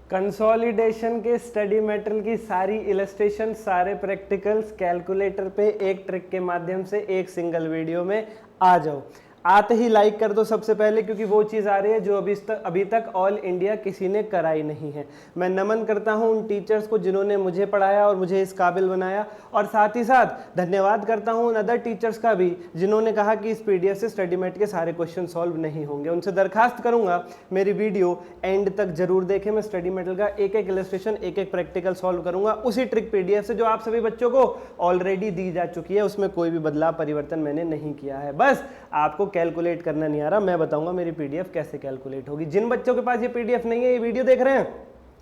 Consolidation के study material की सारी इलस्ट्रेशन, सारे प्रैक्टिकल्स कैलकुलेटर पे एक ट्रिक के माध्यम से एक सिंगल वीडियो में आ जाओ। आते ही लाइक कर दो सबसे पहले, क्योंकि वो चीज़ आ रही है जो अभी तक ऑल इंडिया किसी ने कराई नहीं है। मैं नमन करता हूं उन टीचर्स को जिन्होंने मुझे पढ़ाया और मुझे इस काबिल बनाया, और साथ ही साथ धन्यवाद करता हूं उन अदर टीचर्स का भी जिन्होंने कहा कि इस पीडीएफ से स्टडी मेट के सारे क्वेश्चन सॉल्व नहीं होंगे। उनसे दरखास्त करूंगा मेरी वीडियो एंड तक जरूर देखें। मैं स्टडी मेटेरियल का एक एक इलस्ट्रेशन, एक एक प्रैक्टिकल सॉल्व करूंगा उसी ट्रिक पीडीएफ से जो आप सभी बच्चों को ऑलरेडी दी जा चुकी है। उसमें कोई भी बदलाव परिवर्तन मैंने नहीं किया है। बस आपको कैलकुलेट करना नहीं आ रहा, मैं बताऊंगा मेरी पीडीएफ कैसे कैलकुलेट होगी। जिन बच्चों के पास ये पीडीएफ नहीं है, ये वीडियो देख रहे हैं,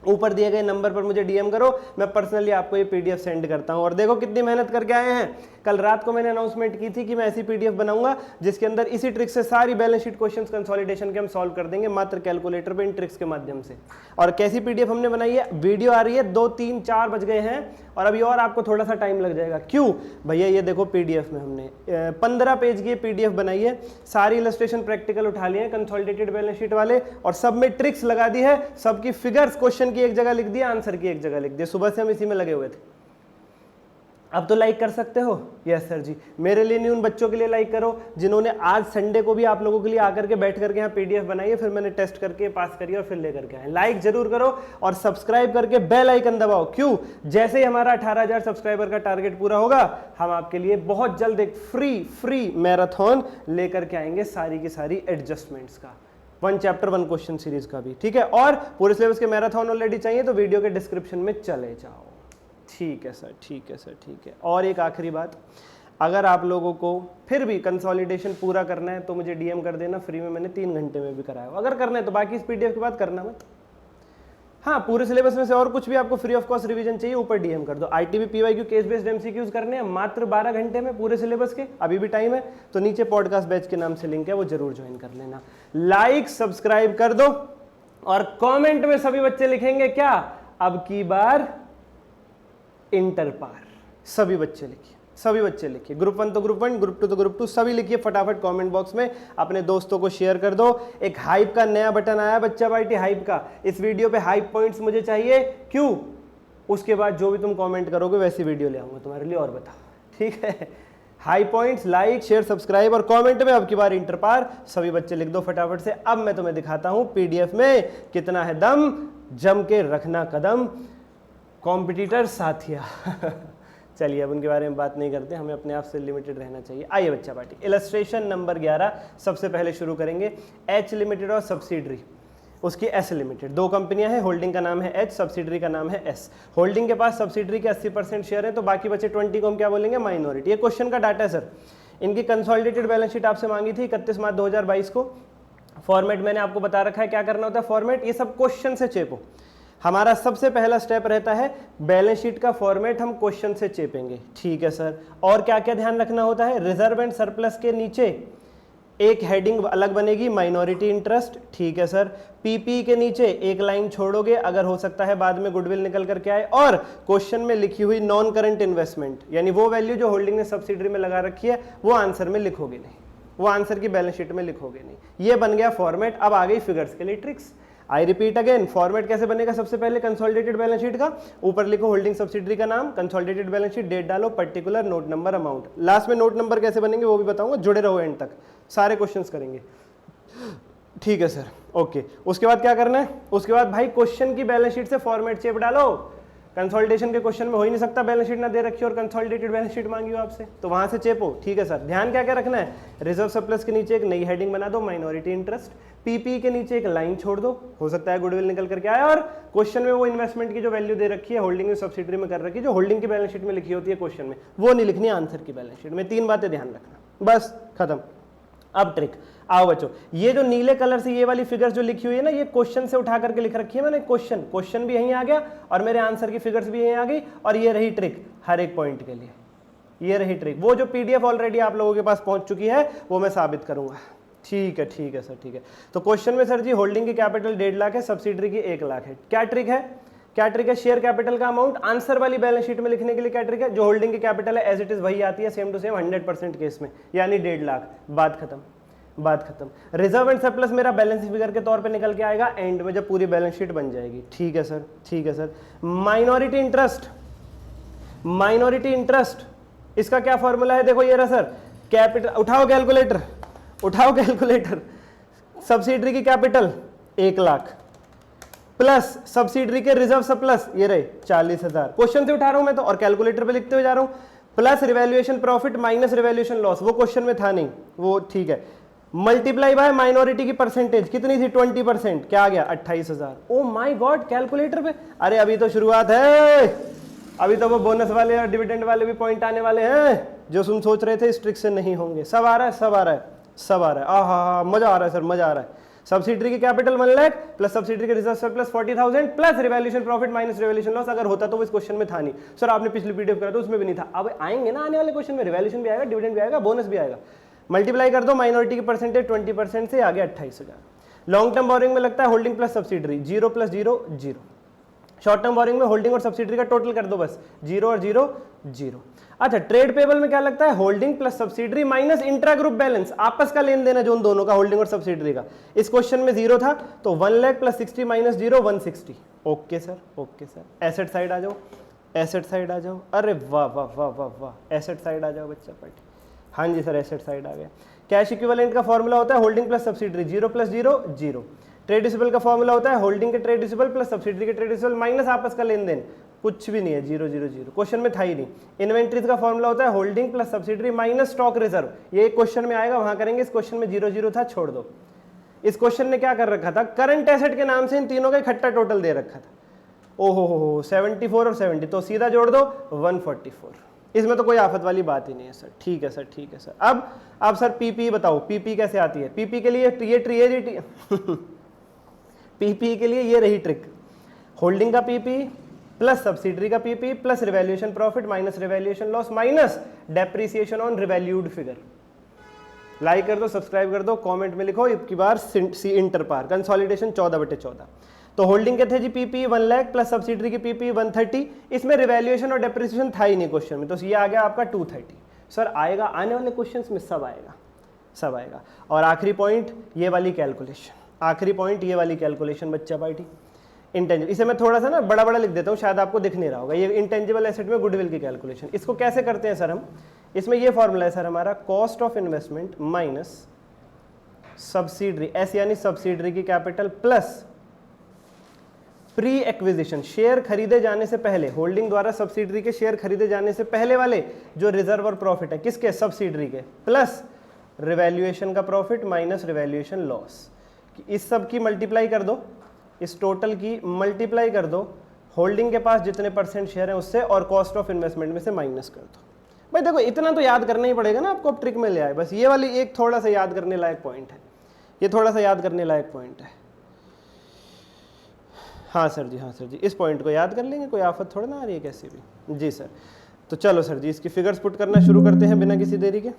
ऊपर दिए गए नंबर पर मुझे डीएम करो, मैं पर्सनली आपको ये पीडीएफ सेंड करता हूं। और देखो कितनी मेहनत करके आए हैं। कल रात को मैंने अनाउंसमेंट की थी कि मैं ऐसी पीडीएफ बनाऊंगा जिसके अंदर इसी ट्रिक से सारी बैलेंस शीट क्वेश्चंस कंसोलिडेशन के हम सॉल्व कर देंगे, मात्र कैलकुलेटर पे इन ट्रिक्स के माध्यम से। और कैसी पीडीएफ हमने बनाई है, वीडियो आ रही है 2, 3, 4 बज गए हैं और अभी और आपको थोड़ा सा टाइम लग जाएगा। क्यों भैया, ये देखो पीडीएफ में हमने 15 पेज की पीडीएफ बनाई है, सारी इलस्ट्रेशन प्रैक्टिकल उठा लिए हैं कंसोलिडेटेड बैलेंस शीट वाले, और सब में ट्रिक्स लगा दी है, सबकी फिगर्स क्वेश्चन की एक जगह लिख दी, आंसर की एक जगह लिख दी। सुबह से हम इसी में लगे हुए थे। अब तो लाइक कर सकते हो। यस सर जी, मेरे लिए नहीं, उन बच्चों के लिए लाइक करो जिन्होंने आज संडे को भी आप लोगों के लिए आकर के बैठ करके यहाँ पीडीएफ बनाई है, फिर मैंने टेस्ट करके पास करी और फिर लेकर के आए। लाइक जरूर करो और सब्सक्राइब करके बेल आइकन दबाओ। क्यों? जैसे ही हमारा 18,000 सब्सक्राइबर का टारगेट पूरा होगा, हम आपके लिए बहुत जल्द एक फ्री मैराथन लेकर के आएंगे, सारी की सारी एडजस्टमेंट्स का, 1 चैप्टर 1 क्वेश्चन सीरीज का भी, ठीक है। और पूरे सिलेबस के मैराथन ऑलरेडी चाहिए तो वीडियो के डिस्क्रिप्शन में चले जाओ। ठीक है सर, ठीक है सर, ठीक है। और एक आखिरी बात, अगर आप लोगों को फिर भी कंसोलिडेशन पूरा करना है तो मुझे डीएम कर देना, फ्री में मैंने 3 घंटे में भी कराया हो। अगर करना है तो बाकी इस पीडीएफ के बाद करना मत। हाँ, पूरे सिलेबस में से और कुछ भी आपको फ्री ऑफ कॉस्ट रिवीजन चाहिए, ऊपर डीएम कर दो। ITB PYQ case based MCQs करने हैं मात्र 12 घंटे में पूरे सिलेबस के, अभी भी टाइम है, तो नीचे पॉडकास्ट बैच के नाम से लिंक है, वो जरूर ज्वाइन कर लेना। लाइक सब्सक्राइब कर दो और कमेंट में सभी बच्चे लिखेंगे क्या, अब की बार इंटर पार। सभी बच्चे लिखिए, सभी बच्चे लिखिए, ग्रुप 1 तो ग्रुप 1, ग्रुप 2 तो ग्रुप 2, सभी लिखिए फटाफट कमेंट बॉक्स में। अपने दोस्तों को शेयर कर दो। एक हाइप का नया बटन आया बच्चा पार्टी हाइप का, इस वीडियो पे हाइप पॉइंट्स मुझे चाहिए। क्यों? उसके बाद जो भी तुम कमेंट करोगे वैसी वीडियो ले आऊंगा तुम्हारे लिए, और बताओ, ठीक है। High points, like, share, subscribe और कमेंट में अब की बार इंटर पार सभी बच्चे लिख दो फटाफट से। अब मैं तुम्हें दिखाता हूं पीडीएफ में कितना है दम, जम के रखना कदम कॉम्पिटिटर साथिया। चलिए अब उनके बारे में बात नहीं करते, हमें अपने आप से लिमिटेड रहना चाहिए। आइए बच्चा पार्टी, इलस्ट्रेशन नंबर 11 सबसे पहले शुरू करेंगे। एच लिमिटेड और सब्सिडरी, उसकी एस लिमिटेड, 2 कंपनियां हैं, होल्डिंग का नाम है एच, सब्सिडरी का नाम है एस। होल्डिंग के पास सब्सिडरी के 80% शेयर है, तो बाकी बचे 20 को हम क्या बोलेंगे, माइनॉरिटी। ये क्वेश्चन का डाटा है सर। इनकी कंसोलिडेटेड बैलेंस शीट आपसे मांगी थी 31 मार्च 2022 को। फॉर्मेट मैंने आपको बता रखा है क्या करना होता है, फॉर्मेट ये सब क्वेश्चन से चेपो। हमारा सबसे पहला स्टेप रहता है बैलेंस शीट का फॉर्मेट हम क्वेश्चन से चेपेंगे, ठीक है सर। और क्या क्या ध्यान रखना होता है, रिजर्व एंड सरप्लस के नीचे एक हेडिंग अलग बनेगी, माइनॉरिटी इंटरेस्ट, ठीक है सर। पीपी के नीचे एक लाइन छोड़ोगे, अगर हो सकता है बाद में गुडविल निकल करके आए, और क्वेश्चन में लिखी हुई नॉन करंट इन्वेस्टमेंट, यानी वो वैल्यू जो होल्डिंग ने सब्सिडरी में लगा रखी है, वो आंसर में लिखोगे नहीं, वो आंसर की बैलेंस शीट में लिखोगे नहीं। ये बन गया फॉर्मेट। अब आ गई फिगर्स के लिए tricks. I repeat again, format कैसे बनेगा, सबसे पहले कंसोलिडेटेड बैलेंस शीट का ऊपर लिखो होल्डिंग सब्सिडरी का नाम, कंसोलिडेटेड बैलेंस शीट, डेट डालो, particular, note number, amount. Last में नोट नंबर कैसे बनेंगे वो भी बताऊंगा, जुड़े रहो एंड तक, सारे क्वेश्चंस करेंगे, ठीक है सर, ओके। उसके बाद क्या करना है, उसके बाद भाई क्वेश्चन की बैलेंस शीट से फॉर्मेट चेप डालो। कंसोलिडेशन के क्वेश्चन में हो ही नहीं सकता बैलेंस शीट ना दे रखी और कंसोलिडेटेड बैलेंस शीट मांगी हो आपसे, तो वहां से चेपो, ठीक है सर। ध्यान क्या क्या रखना है, रिजर्व सरप्लस के नीचे एक नई हेडिंग बना दो, माइनॉरिटी इंटरेस्ट। पीपी के नीचे एक लाइन छोड़ दो, हो सकता है गुडविल निकल करके आए, और क्वेश्चन में वो इन्वेस्टमेंट की जो वैल्यू दे रखी है होल्डिंग में सब्सिडरी में कर रखी है, जो होल्डिंग की बैलेंस शीट में लिखी होती है क्वेश्चन में, वो नहीं लिखनी आंसर की बैलेंस शीट में। 3 बातें ध्यान रखना, बस खत्म। अब ट्रिक, आओ बच्चों, ये जो नीले कलर से ये वाली फिगर्स जो लिखी हुई है ना, ये क्वेश्चन से उठा करके लिख रखी है मैंने। क्वेश्चन भी यहीं आ गया और मेरे आंसर की फिगर्स भी यहीं आ गई, और ये रही ट्रिक हर एक पॉइंट के लिए, ये रही ट्रिक। वो जो पीडीएफ ऑलरेडी आप लोगों के पास पहुंच चुकी है वो मैं साबित करूंगा, ठीक है, ठीक है सर, ठीक है। तो क्वेश्चन में सर जी होल्डिंग की कैपिटल 1.5 लाख है, सब्सिडरी की 1 लाख है। क्या ट्रिक है, क्या ट्रिक है, शेयर कैपिटल का अमाउंट आंसर वाली बैलेंस शीट में लिखने के लिए क्या ट्रिक है, जो होल्डिंग की कैपिटल है एज इट इज वही आती है, सेम टू सेम 100% केस में, यानी 1.5 लाख, बात खत्म। बात खत्म। रिजर्व एंड सरप्लस मेरा बैलेंस फिगर के तौर पे निकल के आएगा एंड में जब पूरी बैलेंस शीट बन जाएगी। ठीक है सर, ठीक है sir. Minority interest, minority interest इसका क्या फॉर्मूला है, देखो ये रहा सर, कैपिटल, उठाओ कैलकुलेटर, उठाओ कैलकुलेटर, सब्सिडरी की कैपिटल 1 लाख प्लस सब्सिडरी के रिजर्व सरप्लस ये रहे 40,000, क्वेश्चन से उठा रहा हूं मैं तो और कैलकुलेटर पे लिखते हुए जा रहा हूं, plus revaluation profit minus revaluation loss, वो क्वेश्चन में था नहीं, वो ठीक है, मल्टीप्लाई बाय माइनॉरिटी की परसेंटेज कितनी थी 20%, क्या आ गया 28,000। ओ माय गॉड, कैलकुलेटर पे, अरे अभी तो शुरुआत है, अभी तो वो बोनस वाले और डिविडेंड वाले भी पॉइंट आने वाले हैं जो तुम सोच रहे थे इस ट्रिक से नहीं होंगे। सब आ रहा है, सब आ रहा है, सब आ रहा है, आहा मजा आ रहा है सर, मजा आ रहा है। सब्सिडरी की कैपिटल 1 लाख प्लस सब्सिडरी के reserve surplus 40,000 plus revaluation profit minus revaluation loss, अगर होता तो वो इस क्वेश्चन में था नहीं सर, आपने पिछली पीडीएफ करा तो उसमें भी नहीं था, अब आएंगे ना आने वाले क्वेश्चन में, रिवैल्यूएशन भी आएगा, डिविडेंड भी आएगा, बोनस भी आएगा। मल्टीप्लाई कर दो माइनॉरिटी की परसेंटेज 20% से आगे 28,000। लॉन्ग टर्म बोरिंग में लगता है holding plus subsidiary, 0 plus 0 0। Short term borrowing में होल्डिंग और सब्सिडरी का टोटल कर दो बस, 0 और 0 0। अच्छा, ट्रेड पेबल में क्या लगता है, holding plus subsidiary minus intra group balance, आपस का लेन देन है जो उन दोनों का, होल्डिंग और सब्सिडरी का। इस क्वेश्चन में 0 था तो 1 lakh plus 60 minus 0 160। Okay sir, okay sir. Asset side आ जाओ, एसेट साइड आ जाओ, अरे वाह वाह वाह वाह वाह, एसेट साइड आ जाओ बच्चा पार्टी। हाँ जी सर, एसेट साइड आ गया। कैश इक्विवेलेंट का फॉर्मूला होता है holding plus subsidiary, 0 plus 0 0। Trade receivable का फॉर्मूला होता है होल्डिंग के ट्रेड रिसीवेबल प्लस सब्सिडरी के ट्रेड रिसीवेबल माइनस आपस का लेन देन, कुछ भी नहीं है, 0 0 0, क्वेश्चन में था ही नहीं। इन्वेंट्रीज का फॉर्मूला होता है holding plus subsidiary minus stock reserve, ये एक क्वेश्चन में आएगा, वहां करेंगे, इस क्वेश्चन में 0 0 था, छोड़ दो। इस क्वेश्चन ने क्या कर रखा था, करंट एसेट के नाम से इन तीनों का इकट्ठा टोटल दे रखा था, ओहो 74 और 70, तो सीधा जोड़ दो 144, इसमें तो कोई आफत वाली बात ही नहीं है सर। ठीक है सर, ठीक है सर। अब सर पीपी बताओ, पीपी कैसे आती है, पीपी के लिए ये पीपी के लिए ये रही ट्रिक, होल्डिंग का पीपी प्लस सब्सिडरी का PP plus revaluation profit minus revaluation loss minus depreciation on revalued figure. Like कर दो, सब्सक्राइब कर दो, कमेंट में लिखो इतनी बार सी इंटर पार, कंसोलिडेशन 14/14। तो होल्डिंग के थे जी पीपी 1 लाख प्लस सब्सिडरी की पीपी 130, इसमें रिवैल्यूएशन और डेप्रिसिएशन था ही नहीं क्वेश्चन में, तो ये आ गया आपका 230। सर आएगा, आने वाले क्वेश्चंस में सब आएगा, सब आएगा। और आखिरी पॉइंट ये वाली कैलकुलेशन, आखिरी पॉइंट ये वाली कैलकुलेशन बच्चा पार्टी, इंटेंजिबल, इसे मैं थोड़ा सा ना बड़ा बड़ा लिख देता हूँ, शायद आपको दिख नहीं रहा होगा, ये इंटेंजिबल एसेट में गुडविल की कैलकुलेशन। इसको कैसे करते हैं सर हम, इसमें ये फॉर्मूला है सर हमारा, cost of investment minus subsidiary, S यानी सब्सिडरी की capital plus pre acquisition, share खरीदे जाने से पहले, होल्डिंग द्वारा सब्सिडरी के शेयर खरीदे जाने से पहले वाले जो रिजर्व और प्रॉफिट है, किसके, सब्सिडरी के, प्लस रिवैल्यूएशन का प्रॉफिट माइनस रिवैल्यूएशन लॉस, इस सब की मल्टीप्लाई कर दो, इस टोटल की मल्टीप्लाई कर दो होल्डिंग के पास जितने परसेंट शेयर है उससे, और कॉस्ट ऑफ इन्वेस्टमेंट में से माइनस कर दो। भाई देखो इतना तो याद करना ही पड़ेगा ना आपको, अब ट्रिक में ले आए, बस ये वाली एक थोड़ा सा याद करने लायक पॉइंट है, ये थोड़ा सा याद करने लायक पॉइंट है। हाँ सर जी, हाँ सर जी, इस पॉइंट को याद कर लेंगे, कोई आफत थोड़ा ना आ रही है कैसी भी। जी सर, तो चलो सर जी, इसकी फिगर्स पुट करना शुरू करते हैं बिना किसी देरी के,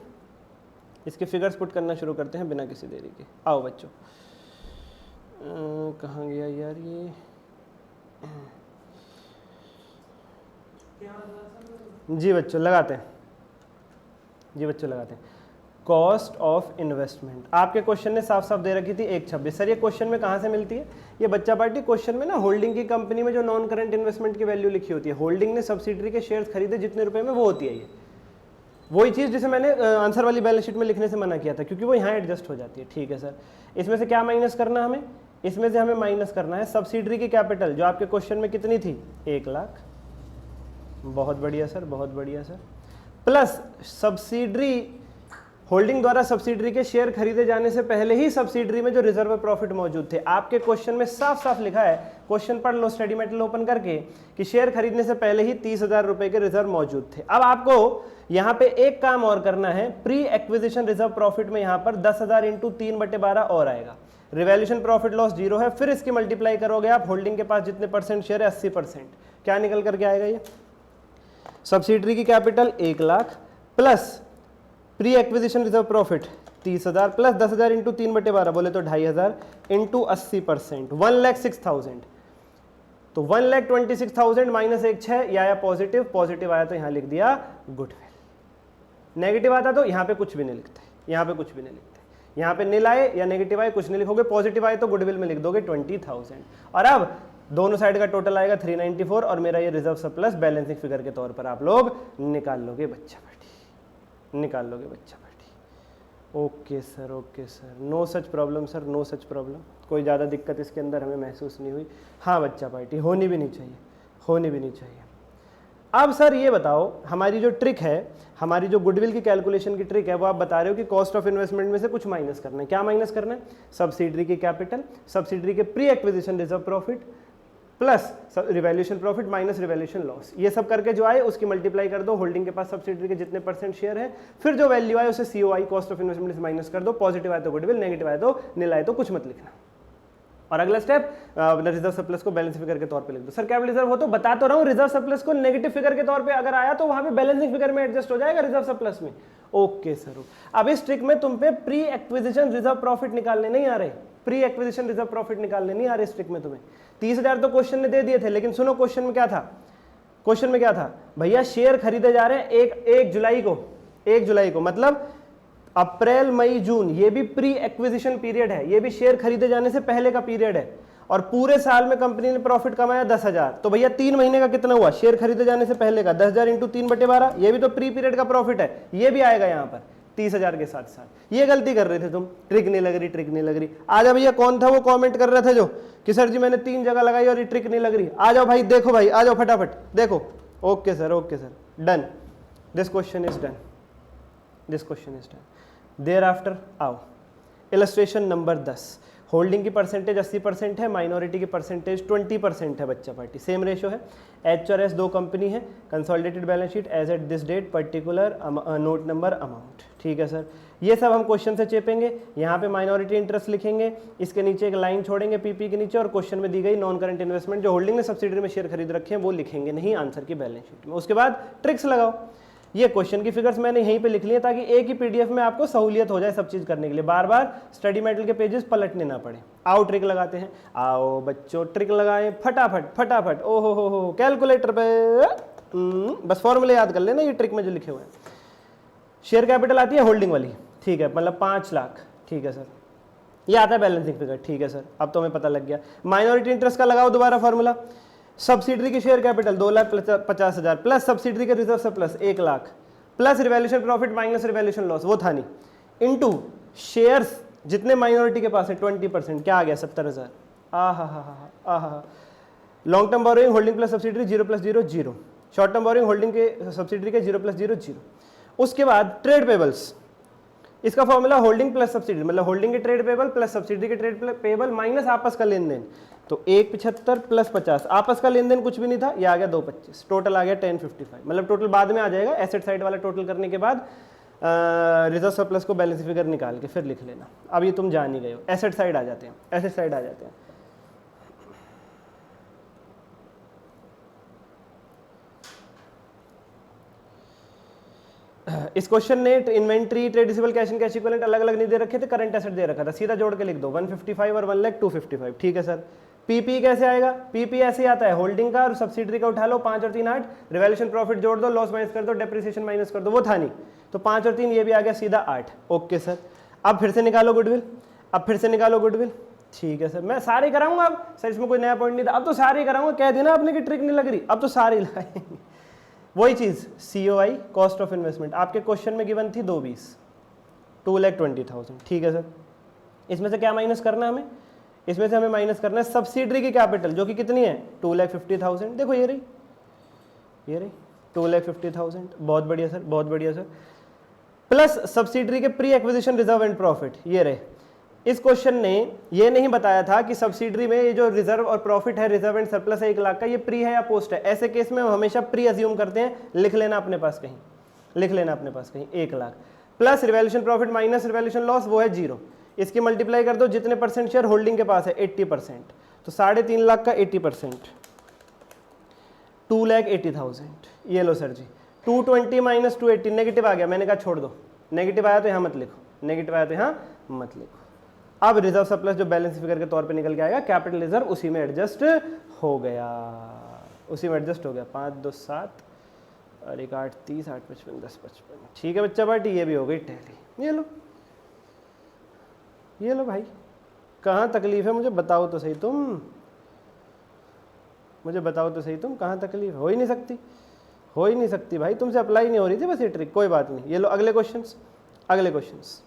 इसके फिगर्स पुट करना शुरू करते हैं बिना किसी देरी के। आओ बच्चों, कहाँ गया यार ये, जी बच्चों लगाते हैं, जी बच्चों लगाते हैं। कॉस्ट ऑफ इन्वेस्टमेंट आपके क्वेश्चन ने साफ साफ दे रखी थी 126। सर ये क्वेश्चन में कहाँ से मिलती है, ये बच्चा पार्टी क्वेश्चन में ना होल्डिंग की कंपनी में जो नॉन करंट इन्वेस्टमेंट की वैल्यू लिखी होती है, होल्डिंग ने सब्सिडरी के शेयर्स खरीदे जितने रुपए में, वो होती है ये वही चीज़ जिसे मैंने आंसर वाली बैलेंस शीट में लिखने से मना किया था, क्योंकि वो यहाँ एडजस्ट हो जाती है। ठीक है सर, इसमें से क्या माइनस करना हमें, इसमें से हमें माइनस करना है सब्सिडरी की कैपिटल जो आपके क्वेश्चन में कितनी थी, 1 लाख, बहुत बढ़िया सर, बहुत बढ़िया सर, प्लस सब्सिडरी, होल्डिंग द्वारा सब्सिडरी के शेयर खरीदे जाने से पहले ही सब्सिडरी में जो रिजर्व प्रॉफिट मौजूद थे। आपके क्वेश्चन में साफ साफ लिखा है, क्वेश्चन पढ़ लो स्टडी मेटेरियल ओपन करके, कि शेयर खरीदने से पहले ही 30,000 रुपए के रिजर्व मौजूद थे। अब आपको यहाँ पे एक काम और करना है, प्री एक्विजिशन रिजर्व प्रॉफिट में यहाँ पर 10,000 इंटू 3/12 और आएगा, रिवैल्यूएशन प्रॉफिट लॉस 0 है, फिर इसकी मल्टीप्लाई करोगे आप, होल्डिंग के पास जितने परसेंट शेयर है 80%, क्या निकल करके आएगा ये, सब्सिडरी की capital 1 lakh plus pre acquisition reserve profit 30,000 plus 10,000 into 3/12 बोले तो 2,500 इंटू 80%, 1,06,000, तो 1,26,000 माइनस 1 6, ये आया पॉजिटिव, पॉजिटिव आया तो यहाँ लिख दिया गुडविल, नेगेटिव आता तो यहाँ पे कुछ भी नहीं लिखते, यहाँ पे कुछ भी नहीं लिखते, यहाँ पे नील आए या नेगेटिव आए कुछ नहीं लिखोगे, पॉजिटिव आए तो गुडविल में लिख दोगे 20,000। और अब दोनों साइड का टोटल आएगा 394 और मेरा ये रिजर्व सरप्लस बैलेंसिंग फिगर के तौर पर आप लोग निकाल लोगे बच्चा पार्टी, निकाल लोगे बच्चा party. Okay sir, no such problem sir, no such problem, कोई ज़्यादा दिक्कत इसके अंदर हमें महसूस नहीं हुई। हाँ बच्चा पार्टी, होनी भी नहीं चाहिए, होनी भी नहीं चाहिए। अब सर ये बताओ, हमारी जो ट्रिक है, हमारी जो गुडविल की कैलकुलेशन की ट्रिक है, वो आप बता रहे हो कि कॉस्ट ऑफ इन्वेस्टमेंट में से कुछ माइनस करना है। क्या माइनस करना है? सब्सिडरी की कैपिटल, सब्सिडरी के pre acquisition reserve profit plus revaluation profit minus revaluation loss, ये सब करके जो आए उसकी मल्टीप्लाई कर दो होल्डिंग के पास सब्सिडरी के जितने परसेंट शेयर है, फिर जो वैल्यू आए उसे सीओआई कॉस्ट ऑफ इन्वेस्टमेंट से माइनस कर दो, पॉजिटिव आए तो गुडविल, नेगेटिव आए तो नील आए तो कुछ मत लिखना। और अगला स्टेप रिजर्व सरप्लस को बैलेंस फिगर के तौर पे लिख दो। सर कैपिटल रिजर्व हो तो बता तो रहा हूँ, रिजर्व सरप्लस को नेगेटिव फिगर के तौर पे अगर आया तो वहां पे बैलेंसिंग फिगर में एडजस्ट हो जाएगा रिजर्व सरप्लस में। ओके सर, अब इस ट्रिक में तुम पे प्री एक्विजिशन रिजर्व प्रॉफिट निकालने नहीं आ रहे, प्री एक्विजिशन रिजर्व प्रॉफिट निकालने नहीं आ रहे इस ट्रिक में तुम्हें। 30,000 तो क्वेश्चन ने दे दिए थे, लेकिन सुनो क्वेश्चन में क्या था, क्वेश्चन में क्या था भैया, शेयर खरीदे जा रहे हैं एक जुलाई को, 1 जुलाई को, मतलब अप्रैल मई जून, ये भी प्री एक्विजिशन पीरियड है, ये भी शेयर खरीदे जाने से पहले का पीरियड है। और पूरे साल में कंपनी ने प्रॉफिट कमाया 10,000, तो भैया 3 महीने का कितना हुआ शेयर खरीदे जाने से पहले का, 10,000 इंटू 3/12, ये भी तो प्री पीरियड का प्रॉफिट है, ये भी आएगा यहाँ पर 30,000 के साथ साथ। ये गलती कर रहे थे तुम, ट्रिक नहीं लग रही, ट्रिक नहीं लग रही। आ जाओ भैया, कौन था वो कमेंट कर रहे थे जो कि सर जी मैंने 3 जगह लगाई और ये ट्रिक नहीं लग रही, आ जाओ भाई, देखो भाई, आ जाओ फटाफट देखो। Okay sir, done, this question is done, this question is done. Thereafter आओ इलस्ट्रेशन नंबर 10। होल्डिंग की परसेंटेज 80% है, माइनॉरिटी की परसेंटेज 20% है बच्चा पार्टी, सेम रेशो है। एच और एस 2 कंपनी है, consolidated balance sheet as at this date, particular note number amount. ठीक है सर, ये सब हम क्वेश्चन से चेपेंगे। यहाँ पे माइनॉरिटी इंटरेस्ट लिखेंगे, इसके नीचे एक लाइन छोड़ेंगे पीपी के नीचे, और क्वेश्चन में दी गई नॉन करंट इन्वेस्टमेंट जो होल्डिंग ने सब्सिडरी में शेयर खरीद रखे हैं वो लिखेंगे नहीं आंसर की बैलेंस शीट में। उसके बाद ट्रिक्स लगाओ। ये क्वेश्चन की फिगर्स मैंने यहीं पे लिख लिए ताकि एक ही पीडीएफ में आपको सहूलियत हो जाए सब चीज करने के लिए, बार बार स्टडी मेटेरियल के पेजेस पलटने ना पड़े। आओ ट्रिक लगाते हैं, आओ बच्चों ट्रिक लगाएं फटाफट फटाफट। ओहो हो कैलकुलेटर पे बस फॉर्मूले याद कर लेना, ये ट्रिक में जो लिखे हुए हैं। शेयर कैपिटल आती है होल्डिंग वाली, ठीक है, मतलब 5 लाख, ठीक है सर। ये आता है बैलेंसिंग फिगर, ठीक है सर, अब तो हमें पता लग गया। माइनॉरिटी इंटरेस्ट का लगाओ दोबारा फॉर्मूला, सब्सिडरी की शेयर कैपिटल 2,50,000 प्लस सब्सिडरी के reserve surplus 1 lakh plus revaluation profit minus revaluation loss, वो था नहीं, इनटू शेयर्स जितने माइनॉरिटी के पास है 20%, क्या आ गया 70,000। आहा long term borrowing holding plus subsidiary 0 + 0 0, short term borrowing holding के सब्सिडरी के 0 + 0 0। उसके बाद ट्रेड पेबल्स, इसका फॉर्मूला होल्डिंग प्लस सब्सिडरी, मतलब होल्डिंग के ट्रेड पेबल प्लस सब्सिडरी के ट्रेड पेबल माइनस आपस का लेन देन, तो 175 प्लस 50, आपस का लेन देन कुछ भी नहीं था, ये आ गया 225, टोटल आ गया 1055, मतलब टोटल बाद में आ जाएगा, एसेट साइड वाला टोटल करने के बाद रिजर्व सरप्लस को बैलेंस फिगर निकाल के फिर लिख लेना। अब ये तुम जान ही गए हो, एसेट साइड आ जाते हैं, एसेट साइड आ जाते हैं। इस क्वेश्चन ने inventory, trade receivable, cash and cash equivalent अलग अलग नहीं दे रखे थे, करंट एसेट दे रखा था, सीधा जोड़ के लिख दो 155 और 1 लाख 255, ठीक है सर। पीपी कैसे आएगा, पीपी ऐसे ही आता है, होल्डिंग का और सब्सिडरी का उठा लो, 5 और 3 8, रिवैल्यूएशन प्रॉफिट जोड़ दो, लॉस माइनस कर दो, डेप्रिसिएशन माइनस कर दो, वो था नहीं, तो 5 और 3 ये भी आ गया सीधा 8। ओके सर, अब फिर से निकालो गुडविल, अब फिर से निकालो गुडविल, ठीक है सर। मैं सारे कराऊंगा अब सर, इसमें कोई नया पॉइंट नहीं था, अब तो सारे कराऊंगा, कह देना आपने कि ट्रिक नहीं लग रही, अब तो सारे लगाएंगे। वही चीज सीओआई कॉस्ट ऑफ इन्वेस्टमेंट आपके क्वेश्चन में गिवन थी 220, 2,20,000, ठीक है सर। इसमें से क्या माइनस करना है हमें, इसमें से हमें माइनस करना है सब्सिडरी की कैपिटल जो कि कितनी है 2,50,000, देखो ये रही 2,50,000, बहुत बढ़िया सर, बहुत बढ़िया सर, प्लस सब्सिडरी के pre acquisition reserve and profit ये रहे। इस क्वेश्चन ने ये नहीं बताया था कि सब्सिडरी में ये जो रिजर्व और प्रॉफिट है, रिजर्व एंड सरप्लस है 1 लाख का, ये प्री है या पोस्ट है। ऐसे केस में हम हमेशा प्री अज्यूम करते हैं, लिख लेना अपने पास कहीं, लिख लेना अपने पास कहीं 1 lakh plus revaluation profit minus revaluation loss, वो है 0, इसकी मल्टीप्लाई कर दो जितने परसेंट शेयर होल्डिंग के पास है 80%, तो 3.5 लाख का 80%, 2,80,000। ये लो सर जी, 220 माइनस 280, नेगेटिव आ गया, मैंने कहा छोड़ दो, नेगेटिव आया तो यहाँ मत लिखो, नेगेटिव आया तो यहाँ मत लिखो। अब रिजर्व सरप्लस जो बैलेंस फिगर के तौर पे निकल के आएगा, कैपिटल रिजर्व उसी में एडजस्ट हो गया, उसी में एडजस्ट हो गया। 5 2 7 और 1 8 30 8 55 10 55, ठीक है बच्चा पार्टी, ये भी हो गई टैली। ये लो ये लो भाई, कहाँ तकलीफ है मुझे बताओ तो सही तुम, मुझे बताओ तो सही तुम, कहाँ तकलीफ हो ही नहीं सकती, हो ही नहीं सकती भाई, तुमसे अप्लाई नहीं हो रही थी बस ये ट्रिक, कोई बात नहीं। ये लो अगले क्वेश्चंस, अगले क्वेश्चंस।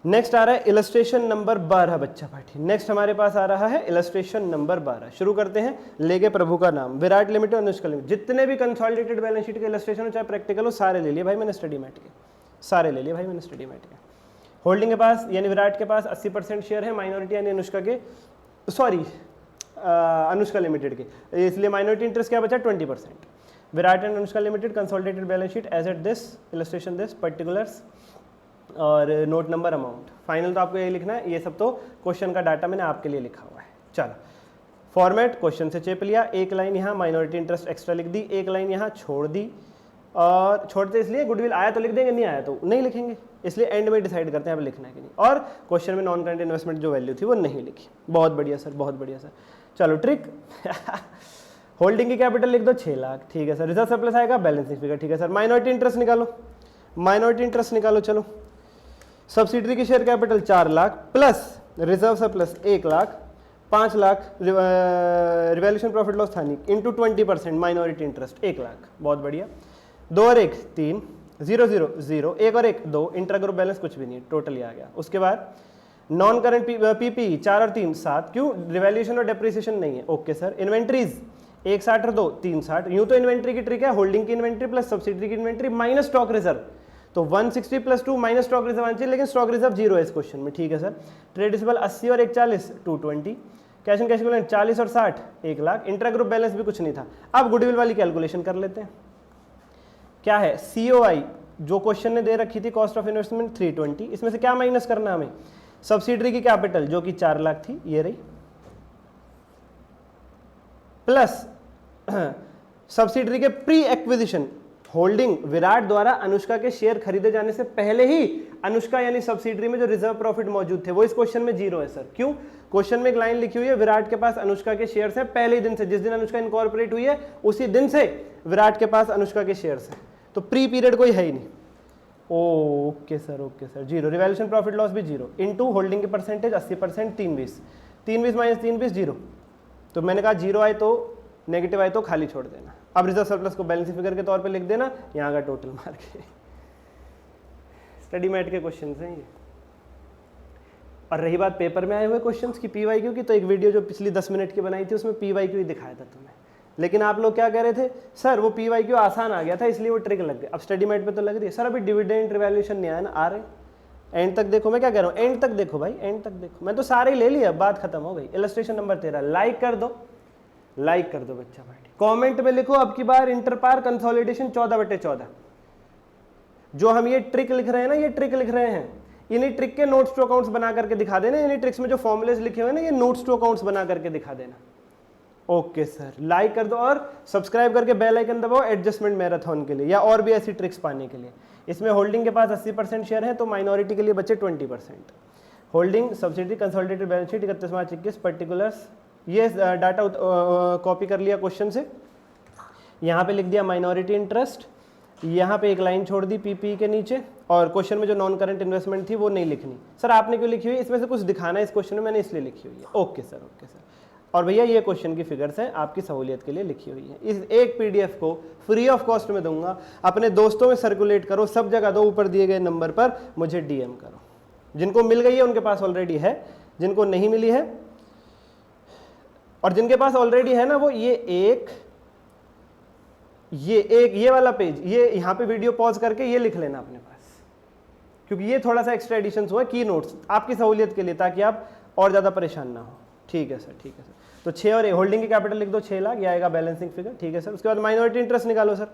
नेक्स्ट आ रहा है इलस्ट्रेशन नंबर 12 बच्चा पाठी। नेक्स्ट हमारे पास आ रहा है इलस्ट्रेशन नंबर 12। शुरू करते हैं। लेके प्रभु का नाम, विराट लिमिटेड, अनुष्का लिमिटेड, जितने भी कंसोलिडेटेड बैलेंस शीट के इलस्ट्रेशन हो चाहे प्रैक्टिकल हो, सारे ले लिए भाई मैंने स्टडी मैट के, सारे ले लिए भाई मैंने स्टडी मैट के। होल्डिंग के पास यानी विराट के पास 80% शेयर है, माइनॉरिटी यानी अनुष्का के, सॉरी अनुष्का लिमिटेड के, इसलिए माइनॉरिटी इंटरेस्ट क्या बचा 20%। Virat and Anushka limited consolidated balance sheet as at this, illustration this, particulars और नोट नंबर, अमाउंट। फाइनल तो आपको ये लिखना है, ये सब तो क्वेश्चन का डाटा मैंने आपके लिए लिखा हुआ है। चलो फॉर्मेट, क्वेश्चन से चेप लिया, एक लाइन यहाँ माइनॉरिटी इंटरेस्ट एक्स्ट्रा लिख दी, एक लाइन यहाँ छोड़ दी, और छोड़ते इसलिए गुडविल आया तो लिख देंगे, नहीं आया तो नहीं लिखेंगे, इसलिए एंड में डिसाइड करते हैं अब लिखना है कि नहीं। और क्वेश्चन में नॉन करंट इन्वेस्टमेंट जो वैल्यू थी वो नहीं लिखी। बहुत बढ़िया सर, बहुत बढ़िया सर। चलो ट्रिक होल्डिंग की कैपिटल लिख दो 6 लाख, ठीक है सर। रिजर्व सरप्लस आएगा बैलेंसिंग फिगर, ठीक है सर। माइनॉरिटी इंटरेस्ट निकालो, माइनॉरिटी इंटरेस्ट निकालो। चलो सब्सिडरी की share capital 4 lakh plus reserve surplus 1 lakh, 5 lakh revaluation profit loss था नहीं, इंटू 20% माइनॉरिटी इंटरेस्ट 1 लाख। बहुत बढ़िया। 2 और 1 3, 0 0 0, 1 और 1 2, इंट्रा ग्रुप बैलेंस कुछ भी नहीं, टोटली आ गया। उसके बाद नॉन करंट पीपी 4 और 3 7, क्यों रिवैल्यूएशन और डेप्रिसिएशन नहीं है, ओके सर। इन्वेंट्रीज 1 60 और 2 3 60, यूं तो इन्वेंट्री की ट्रिक है होल्डिंग की इन्वेंट्री प्लस सब्सिडरी की इन्वेंट्री माइनस स्टॉक रिजर्व, तो 160 प्लस 2 माइनस स्टॉक रिजर्व आना चाहिए, लेकिन स्टॉक रिजर्व 0 है इस क्वेश्चन में, ठीक है सर। ट्रेड रिसीवेबल 80 और 1 40, 220, कैश एंड कैश इक्विवेलेंट 40 और 60, 1 लाख। इंट्रा ग्रुप बैलेंस भी कुछ नहीं था। अब गुडविल वाली कैलकुलेशन कर लेते हैं। क्या है COI जो क्वेश्चन ने दे रखी थी, कॉस्ट ऑफ इन्वेस्टमेंट 320, इसमें से क्या माइनस करना हमें, सब्सिडरी की कैपिटल जो कि 4 लाख थी, ये रही, प्लस सब्सिडरी के प्री एक्विजिशन, होल्डिंग विराट द्वारा अनुष्का के शेयर खरीदे जाने से पहले ही अनुष्का यानी सब्सिडरी में जो रिजर्व प्रॉफिट मौजूद थे वो इस क्वेश्चन में 0 है सर। क्यों? क्वेश्चन में एक लाइन लिखी हुई है, विराट के पास अनुष्का के शेयर्स हैं पहले ही दिन से, जिस दिन अनुष्का इनकॉर्पोरेट हुई है उसी दिन से विराट के पास अनुष्का के शेयर्स हैं, तो प्री पीरियड कोई है ही नहीं। Okay sir, okay sir. 0, revaluation profit loss भी 0, इनटू होल्डिंग की परसेंटेज 80%, 320, 320 माइनस 320 0, तो मैंने कहा 0 आए तो नेगेटिव आए तो खाली छोड़ देना। अब रिजर्व सरप्लस को बैलेंसिंग फिगर के तौर पे लिख देना, यहाँ का टोटल मार के। स्टडी मैट के क्वेश्चन हैं ये। और रही बात पेपर में आए हुए क्वेश्चंस की PYQ की, तो एक वीडियो जो पिछली 10 मिनट की बनाई थी उसमें PYQ ही दिखाया था तुम्हें, लेकिन आप लोग क्या कह रहे थे, सर वो PYQ आसान आ गया था इसलिए वो ट्रिक लग गई। अब स्टडी मैट पे तो लग रही है सर, अभी डिविडेंड रिवैल्यूएशन नहीं आया ना, आ रहे। एंड तक देखो, मैं क्या कह रहा हूँ, एंड तक देखो भाई, एंड तक देखो। मैं तो सारे ही ले लिया, बात खत्म हो गई। इलस्ट्रेशन नंबर 13, लाइक कर दो, लाइक कर दो बच्चा भाई। कमेंट में लिखो अब की बार इंटरपार कंसोलिडेशन 14/14। जो हम ये ट्रिक लिख रहे हैं ना, ये ट्रिक लिख रहे हैं, इन्हीं ट्रिक के नोट्स टू अकाउंट्स बना करके दिखा देना। इन्हीं ट्रिक्स में जो फॉर्मुलेस लिखे हुए हैं ना, ये नोट्स टू अकाउंट्स बना करके दिखा देना। ओके सर, लाइक कर दो और सब्सक्राइब करके बेल आइकन दबाओ एडजस्टमेंट मैराथन के लिए या और भी ऐसी ट्रिक्स पाने के लिए। इसमें होल्डिंग के पास 80% शेयर है तो माइनॉरिटी के लिए बचे 20%। Holding subsidy consolidated balance sheet 31 मार्च 21, पर्टिकुलर्स, ये डाटा कॉपी कर लिया क्वेश्चन से, यहाँ पे लिख दिया माइनॉरिटी इंटरेस्ट, यहाँ पे एक लाइन छोड़ दी PPE के नीचे, और क्वेश्चन में जो नॉन करंट इन्वेस्टमेंट थी वो नहीं लिखनी। सर आपने क्यों लिखी हुई, इसमें से कुछ दिखाना है इस क्वेश्चन में, मैंने इसलिए लिखी हुई है। Okay sir, okay sir. और भैया ये क्वेश्चन की फिगर्स हैं, आपकी सहूलियत के लिए लिखी हुई है। इस एक PDF को फ्री ऑफ कॉस्ट में दूंगा, अपने दोस्तों में सर्कुलेट करो, सब जगह दो, ऊपर दिए गए नंबर पर मुझे DM करो। जिनको मिल गई है उनके पास ऑलरेडी है, जिनको नहीं मिली है और जिनके पास ऑलरेडी है ना, वो ये वाला पेज, ये यहाँ पे वीडियो पॉज करके ये लिख लेना अपने पास, क्योंकि ये थोड़ा सा एक्स्ट्रा एडिशन हुआ की नोट्स आपकी सहूलियत के लिए, ताकि आप और ज्यादा परेशान ना हो। ठीक है सर, ठीक है सर। तो 6 और होल्डिंग की कैपिटल लिख दो 6 लाख, ये आएगा बैलेंसिंग फिगर, ठीक है सर। उसके बाद माइनॉरिटी इंटरेस्ट निकालो सर,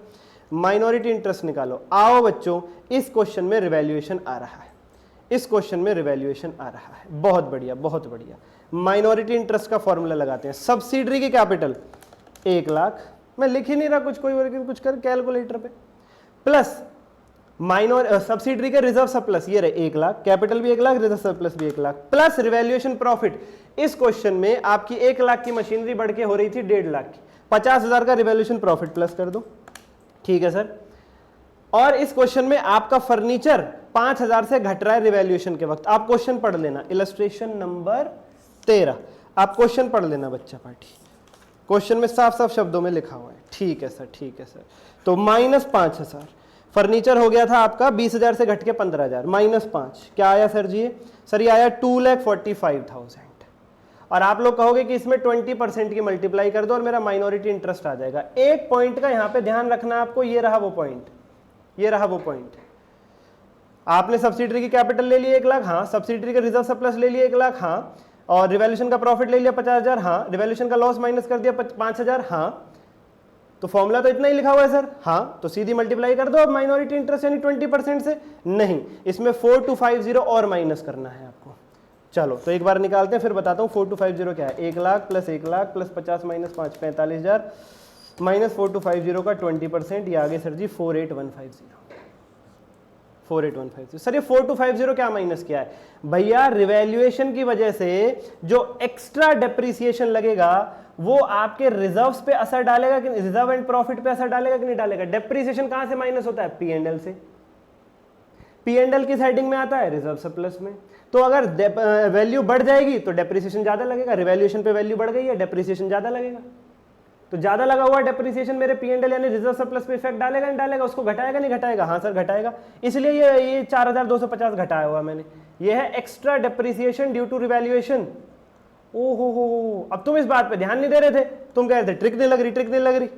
माइनॉरिटी इंटरेस्ट निकालो। आओ बच्चों, इस क्वेश्चन में रिवैल्यूएशन आ रहा है, इस क्वेश्चन में रिवैल्यूएशन आ रहा है। बहुत बढ़िया, बहुत बढ़िया। माइनॉरिटी इंटरेस्ट का फॉर्मूला लगाते हैं। सब्सिडरी की कैपिटल 1 लाख, मैं लिख ही नहीं रहा कुछ, कोई कुछ कर कैलकुलेटर पे, प्लस सब्सिडरी के रिजर्व सरप्लस, ये रहे 1 लाख, कैपिटल भी 1 लाख, रिजर्व सरप्लस भी 1 लाख, प्लस रिवैल्यूएशन प्रॉफिट। इस क्वेश्चन में आपकी 1 लाख की मशीनरी बढ़ के हो रही थी 1.5 लाख की, 50,000 का रिवैल्यूएशन प्रॉफिट प्लस कर दो, ठीक है सर। और इस क्वेश्चन में आपका फर्नीचर 5000 से घट रहा है रिवैल्यूएशन के वक्त। आप क्वेश्चन पढ़ लेना, इलस्ट्रेशन नंबर 13, आप क्वेश्चन पढ़ लेना बच्चा पार्टी, क्वेश्चन में साफ साफ शब्दों में लिखा हुआ है। ठीक है सर, ठीक है सर। तो -5000 फर्नीचर हो गया था आपका 20,000 से घट के 15,000, -5 क्या आया सर जी? सर ये आया 2,45,000। और आप लोग कहोगे कि इसमें 20% की मल्टीप्लाई कर दो और मेरा माइनॉरिटी इंटरेस्ट आ जाएगा। एक पॉइंट का यहां पे ध्यान रखना आपको, ये रहा वो पॉइंट, ये रहा वो पॉइंट। आपने सब्सिडरी की कैपिटल ले ली 1 लाख, हाँ, सब्सिडरी का रिजर्व सरप्लस ले लिया 1 लाख, हाँ, और रिवैल्यूएशन का प्रॉफिट ले लिया 50,000, हाँ, रिवैल्यूएशन का लॉस माइनस कर दिया 5,000, हाँ, तो फॉर्मूला तो इतना ही लिखा हुआ है सर, हाँ, तो सीधी मल्टीप्लाई कर दो अब माइनॉरिटी इंटरेस्ट यानी 20% से। नहीं, इसमें 4250 और माइनस करना है आपको। चलो तो एक बार निकालते हैं, फिर बताता हूँ 4250 क्या है। 1 lakh plus 1 lakh plus 50 minus 5 45,000 minus 4250 का 20%, ये आगे सर जी 48150। 48150 सर, ये 4250 क्या माइनस किया है भैया? रिवैल्यूएशन की वजह से जो एक्स्ट्रा डेप्रिसिएशन लगेगा वो आपके रिजर्व्स पे असर डालेगा कि रिजर्व एंड प्रॉफिट पे असर डालेगा कि नहीं डालेगा? डेप्रिसिएशन कहां से माइनस होता है? P&L से। P&L किस हेडिंग में आता है? रिजर्व सरप्लस में। तो अगर वैल्यू बढ़ जाएगी तो डेप्रिसिएशन ज्यादा लगेगा, रिवैल्यूएशन पे वैल्यू बढ़ गई है, डेप्रिसिएशन ज्यादा लगेगा। तो ज्यादा लगा हुआ डेप्रिसिएशन मेरे P&L यानी रिजर्व सरप्लस पे इफेक्ट डालेगा नहीं डालेगा? उसको घटाएगा नहीं घटाएगा? हाँ सर घटाएगा, इसलिए ये 4250 घटाया हुआ मैंने। ये है extra depreciation due to revaluation. ओहो, अब तुम इस बात पे ध्यान नहीं दे रहे थे, तुम कह रहे थे ट्रिक नहीं लग रही, ट्रिक नहीं लग रही।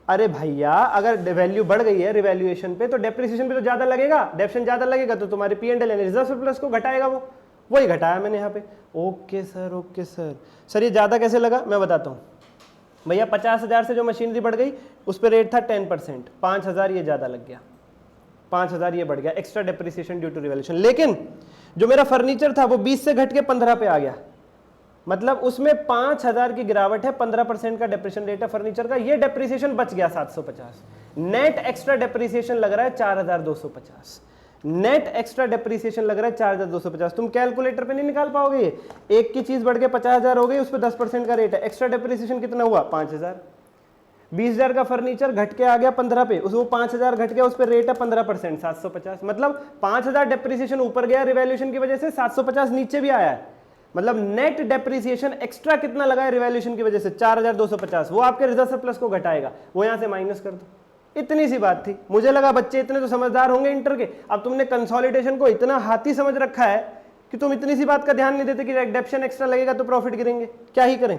अरे भैया अगर वैल्यू बढ़ गई है रिवैल्यूएशन पे तो डेप्रिसिएशन पे तो ज्यादा लगेगा, डेप्शन ज्यादा लगेगा तो तुम्हारे P&L यानी रिजर्व सरप्लस को घटाएगा, वो वही घटाया मैंने यहाँ पे। Okay sir, okay sir. Sir ये ज्यादा कैसे लगा मैं बताता हूँ भैया। 50,000 से जो मशीनरी बढ़ गई उस पर रेट था 10%, 5,000 ये ज्यादा लग गया, 5,000 ये बढ़ गया, extra depreciation due to revaluation. लेकिन जो मेरा फर्नीचर था वो 20 से घट के 15 पे आ गया, मतलब उसमें 5,000 की गिरावट है, 15% का डेप्रिसिएशन रेट है फर्नीचर का, ये डेप्रिसिएशन बच गया 750। नेट एक्स्ट्रा डेप्रिसिएशन लग रहा है 4,250, नेट एक्स्ट्रा डेप्रिसिएशन लग रहा है 4,250। तुम कैलकुलेटर पे नहीं निकाल पाओगे ये। एक की चीज बढ़ के 50,000 हो गई, उस पर 10% का रेट है, एक्स्ट्रा डेप्रिसिएशन कितना हुआ? 5,000। 20,000 का फर्नीचर घट के आ गया 15 पे, उसको 5,000 घट गया, उस पर रेट है 15%, 750। मतलब 5,000 डेप्रिसिएशन ऊपर गया रिवैल्यूएशन की वजह से, 750 नीचे भी आया है। मतलब नेट डेप्रिसिएशन एक्स्ट्रा कितना लगा है रिवैल्यूएशन की वजह से? 4,250। वो आपके रिजर्व सरप्लस को घटाएगा, वो यहां से माइनस कर दो। इतनी सी बात थी। मुझे लगा बच्चे इतने तो समझदार होंगे इंटर के, अब तुमने कंसोलिडेशन को इतना हाथी समझ रखा है कि तुम इतनी सी बात का ध्यान नहीं देते कि डेप्शन एक्स्ट्रा लगेगा तो प्रॉफिट गिरेंगे, क्या ही करें।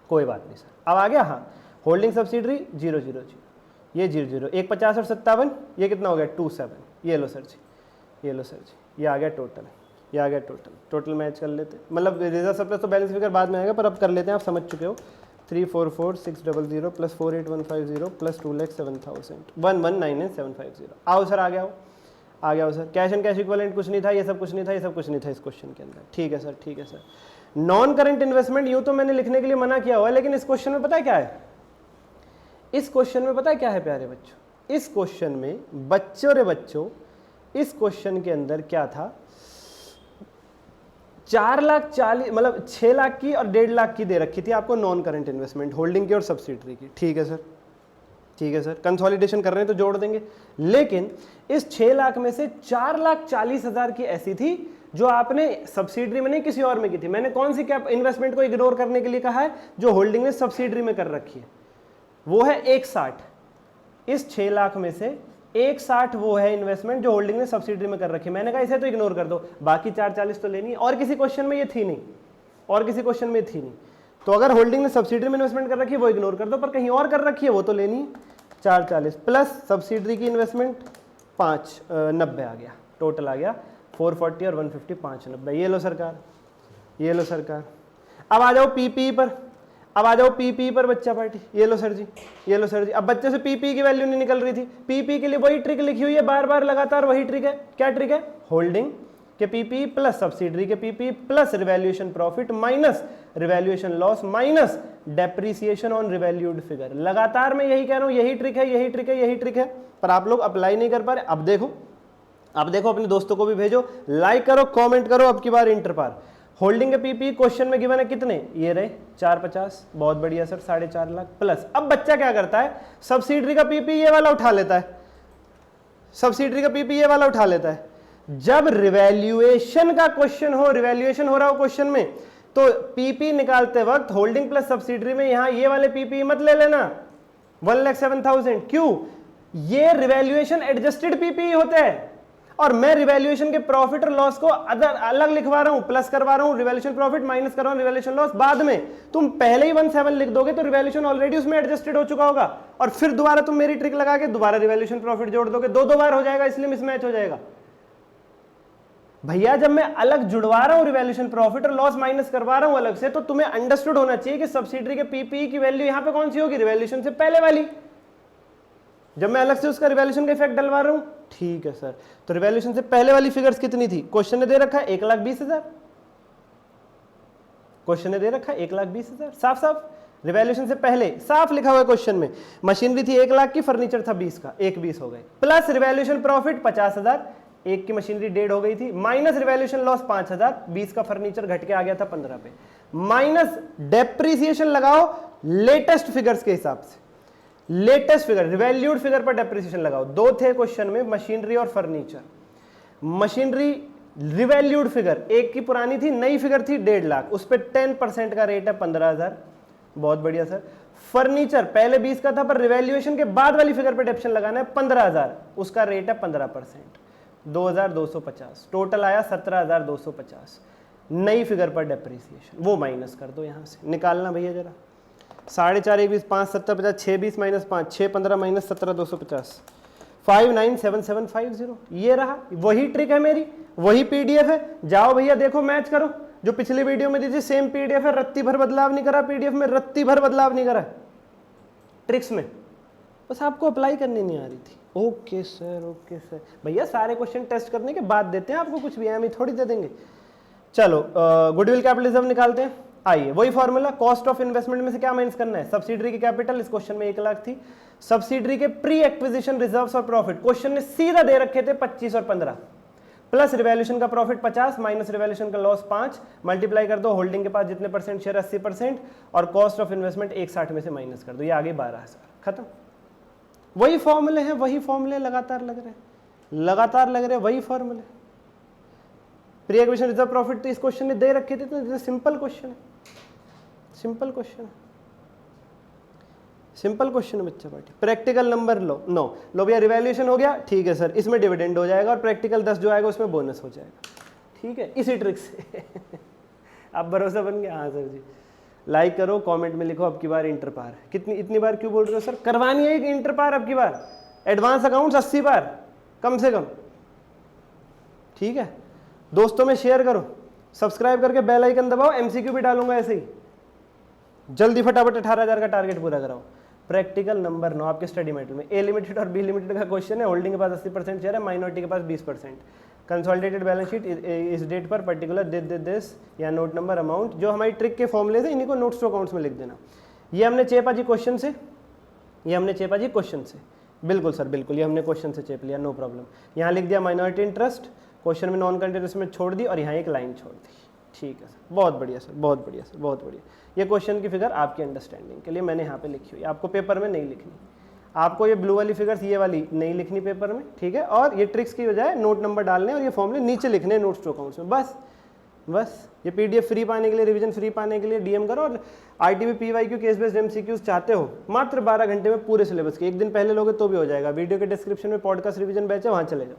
कोई बात नहीं सर, अब आ गया। हाँ, होल्डिंग सब्सिडरी 000, ये 00, 150 और 57, ये कितना हो गया? 27। ये लो सर जी, ये लो सर जी, ये आ गया टोटल, ये आ गया टोटल। टोटल मैच कर लेते, मतलब रिजर्व सरप्लस तो बैलेंस फिगर बाद में आएगा, पर अब कर लेते हैं, आप समझ चुके हो। 344,600 प्लस 48,150 प्लस 2,07,000 1,199,750। आओ सर, आ गया हो, आ गया हो sir. Cash and cash equivalent कुछ नहीं था, ये सब कुछ नहीं था, ये सब कुछ नहीं था इस क्वेश्चन के अंदर। ठीक है सर, ठीक है सर। नॉन करंट इन्वेस्टमेंट यूं तो मैंने लिखने के लिए मना किया हुआ है, लेकिन इस क्वेश्चन में पता है क्या है? इस क्वेश्चन में पता है क्या है प्यारे बच्चों? इस क्वेश्चन में बच्चों, इस क्वेश्चन के अंदर क्या था? 4,40,000 मतलब 6 लाख की और 1.5 लाख की दे रखी थी आपको नॉन करंट इन्वेस्टमेंट, होल्डिंग की और सब्सिडरी की। ठीक है सर, ठीक है सर। कंसोलिडेशन कर रहे हैं तो जोड़ देंगे, लेकिन इस 6 लाख में से 4,40,000 की ऐसी थी जो आपने सब्सिडरी में नहीं किसी और में की थी। मैंने कौन सी कैप इन्वेस्टमेंट को इग्नोर करने के लिए कहा है? जो होल्डिंग में सब्सिडरी में कर रखी है, वो है 1,60। इस 6 लाख में से 1,60 वो है इन्वेस्टमेंट जो होल्डिंग ने सब्सिडरी में कर रखी। मैंने कहा इसे तो इग्नोर कर दो, बाकी 4,40 तो लेनी है। और किसी क्वेश्चन में ये थी नहीं, और किसी क्वेश्चन में थी नहीं। तो अगर होल्डिंग ने सब्सिडरी में इन्वेस्टमेंट कर रखी है वो इग्नोर कर दो, पर कहीं और कर रखी है वो तो लेनी है। 4,40 प्लस सब्सिडरी की इन्वेस्टमेंट 590 आ गया, टोटल आ गया 440 और 150 590। ये लो सरकार, ये लो सरकार। अब आ जाओ पीपी पर, अब आ जाओ पीपी पर बच्चा पार्टी। ये लो सर जी, ये लो सर जी। अब बच्चे से पीपी की वैल्यू नहीं निकल रही थी, पीपी के लिए वही ट्रिक लिखी हुई है, बार बार लगातार वही ट्रिक है। क्या ट्रिक है? होल्डिंग के पीपी प्लस सब्सिडरी के PP plus revaluation profit minus revaluation loss minus depreciation on revalued figure. लगातार मैं यही कह रहा हूं, यही ट्रिक है, यही ट्रिक है, यही ट्रिक है, पर आप लोग अप्लाई नहीं कर पा रहे। अब देखो, अब देखो, अपने दोस्तों को भी भेजो, लाइक करो, कमेंट करो, अब की बार इंटर पार। होल्डिंग के पीपी क्वेश्चन में गिवन है कितने? ये रहे 450, बहुत बढ़िया सर, 4.5 लाख प्लस। अब बच्चा क्या करता है? सब्सिडरी का पीपी ये वाला उठा लेता है, सब्सिडरी का पीपी ये वाला उठा लेता है। जब रिवैल्यूएशन का क्वेश्चन हो, रिवैल्यूएशन हो रहा हो क्वेश्चन में, तो पीपी निकालते वक्त होल्डिंग प्लस सब्सिडरी में यहां ये वाले पीपी मत ले लेना 1,07,000। क्यों? ये रिवैल्यूएशन एडजस्टेड पीपी होते हैं और मैं रिवैल्यूएशन के प्रॉफिट और लॉस को अलग लिखवा रहा हूं, प्लस करवा रहा हूं, रिवैल्यूएशन प्रॉफिट माइनस कर रहा हूं रिवैल्यूएशन लॉस बाद में। तुम पहले ही 17 लिख दोगे तो रिवैल्यूएशन ऑलरेडी उसमें एडजस्टेड हो चुका होगा और फिर दोबारा तुम मेरी ट्रिक लगा के दोबारा रिवैल्यूएशन प्रॉफिट जोड़ दोगे, दो बार हो जाएगा, इसलिए मिसमैच हो जाएगा। भैया जब मैं अलग जुड़वा रहा हूं रिवैल्यूएशन प्रॉफिट और लॉस माइनस करवा रहा हूं अलग से, तो तुम्हें अंडरस्टूड होना चाहिए कि सब्सिडरी के पीपी की वैल्यू यहां पे कौन सी होगी, रिवैल्यूएशन से पहले वाली। जब मैं अलग से उसका रिवैल्यूएशन का इफेक्ट डलवा रहा हूं, ठीक है सर, तो रिवैल्यूएशन से पहले वाली फिगर्स कितनी थी? क्वेश्चन ने दे रखा है 1,20,000, क्वेश्चन ने दे रखा है 1,20,000, साफ साफ रिवैल्यूएशन से पहले साफ लिखा हुआ है क्वेश्चन में। मशीनरी थी 1 लाख की, फर्नीचर था 20 का, 1,20 हो गए, प्लस रिवैल्यूएशन प्रॉफिट 50,000, एक की मशीनरी 1.5 हो गई थी, माइनस रिवैल्यूएशन लॉस 5,000, 20 का फर्नीचर घट के आ गया था 15 पे, माइनस डेप्रिसिएशन लगाओ लेटेस्ट फिगर्स के हिसाब से, लेटेस्ट फिगर रिवैल्यूड फिगर पर डेप्रिसिएशन लगाओ। दो थे क्वेश्चन में, मशीनरी और फर्नीचर। मशीनरी रिवैल्यूड फिगर, एक की पुरानी थी, नई फिगर थी 1.5 लाख, उस पर 10% का रेट है 15,000, बहुत बढ़िया सर। फर्नीचर पहले 20 का था पर रिवैल्यूएशन के बाद वाली फिगर पर डेप्रिसिएशन लगाना है 15,000, उसका रेट है 15%, 2,250, टोटल आया 17,250। नई फिगर पर डेप्रिसिएशन वो माइनस कर दो, यहां से निकालना भैया जरा। 4.5 1 20 5 7 50 6 20 माइनस 5 6 15 माइनस 17,250 597750। ये रहा, वही ट्रिक है मेरी, वही पीडीएफ है। जाओ भैया देखो, मैच करो, जो पिछली वीडियो में दी थी सेम पीडीएफ है, रत्ती भर बदलाव नहीं करा पीडीएफ में, रत्ती भर बदलाव नहीं करा ट्रिक्स में, बस आपको अप्लाई करनी नहीं आ रही थी। Okay sir, okay sir. भैया सारे क्वेश्चन टेस्ट करने के बाद देते हैं आपको, कुछ भी हमें थोड़ी दे देंगे। चलो गुडविल कैपिटल रिजर्व निकालते हैं। आइए वही फॉर्मूला, कॉस्ट ऑफ इन्वेस्टमेंट में से क्या माइनस करना है, सब्सिडरी की कैपिटल, इस क्वेश्चन में 1 लाख थी, सब्सिडरी के प्री एक्विजिशन रिजर्व्स और प्रॉफिट, क्वेश्चन ने सीधा दे रखे थे 25 और 15, प्लस रिवैल्यूएशन का प्रॉफिट 50 माइनस रिवैल्यूएशन का लॉस 5, मल्टीप्लाई कर दो, होल्डिंग के पास जितने परसेंट शेयर 80%, और कॉस्ट ऑफ इन्वेस्टमेंट 160 में से माइनस कर दो, ये आगे 12,000, खत्म। वही फॉर्मूले हैं, वही फॉर्मूले लगातार लग रहे हैं, लगातार लग रहे हैं वही फॉर्मूले। प्री एक्विजिशन रिजर्व प्रॉफिट तो इस क्वेश्चन ने दे रखे थे, तो सिंपल क्वेश्चन है, सिंपल क्वेश्चन है, सिंपल क्वेश्चन है बच्चा पार्टी। प्रैक्टिकल नंबर 9 लो भैया, रिवैल्यूएशन हो गया, ठीक है सर, इसमें डिविडेंड हो जाएगा और प्रैक्टिकल 10 जो आएगा उसमें बोनस हो जाएगा, ठीक है, इसी ट्रिक से आप भरोसा बन गया। हाँ सर जी, लाइक करो, कमेंट में लिखो अब की बार इंटर पार। कितनी इतनी बार क्यों बोल रहे हो सर? करवानी है कि इंटर पार अब की बार, एडवांस अकाउंट्स 80 बार कम से कम, ठीक है। दोस्तों में शेयर करो, सब्सक्राइब करके बेल आइकन दबाओ, एमसीक्यू भी डालूंगा ऐसे ही, जल्दी फटाफट 18,000 का टारगेट पूरा कराओ। प्रैक्टिकल नंबर 9 आपके स्टडी मेटेरियल में ए लिमिटेड और बी लिमिटेड का क्वेश्चन है। होल्डिंग के पास 80% शेयर है, माइनॉरिटी के पास 20%। कंसोलिडेटेड बैलेंस शीट इस डेट पर पर्टिकुलर दिस या नोट नंबर अमाउंट, जो हमारी ट्रिक के फॉर्मूले थे इन्हीं को नोट्स टू अकाउंट्स में लिख देना। ये हमने चेपा जी क्वेश्चन से, ये हमने चेपा जी क्वेश्चन से, बिल्कुल सर बिल्कुल, ये हमने क्वेश्चन से चेप लिया, नो प्रॉब्लम। यहाँ लिख दिया माइनॉरिटी इंटरेस्ट, क्वेश्चन में नॉन कंटिन्यूअस में छोड़ दी और यहाँ एक लाइन छोड़ दी, ठीक है सर, बहुत बढ़िया सर, बहुत बढ़िया सर, बहुत बढ़िया। ये क्वेश्चन की फिगर आपकी अंडरस्टैंडिंग के लिए मैंने यहाँ पे लिखी हुई, आपको पेपर में नहीं लिखनी, आपको ये ब्लू वाली फिगर्स ये वाली नहीं लिखनी पेपर में, ठीक है। और ये ट्रिक्स की बजाय नोट नंबर डालने और ये फॉर्मूले नीचे लिखने नोट्स टू अकाउंट्स में, बस बस। ये पीडीएफ फ्री पाने के लिए, रिवीजन फ्री पाने के लिए डीएम करो। और ITB PYQ case based MCQs चाहते हो मात्र 12 घंटे में पूरे सिलेबस के, एक दिन पहले लोगे तो भी हो जाएगा। वीडियो के डिस्क्रिप्शन में पॉडकास्ट रिवीजन बैच है, वहाँ चले जाओ,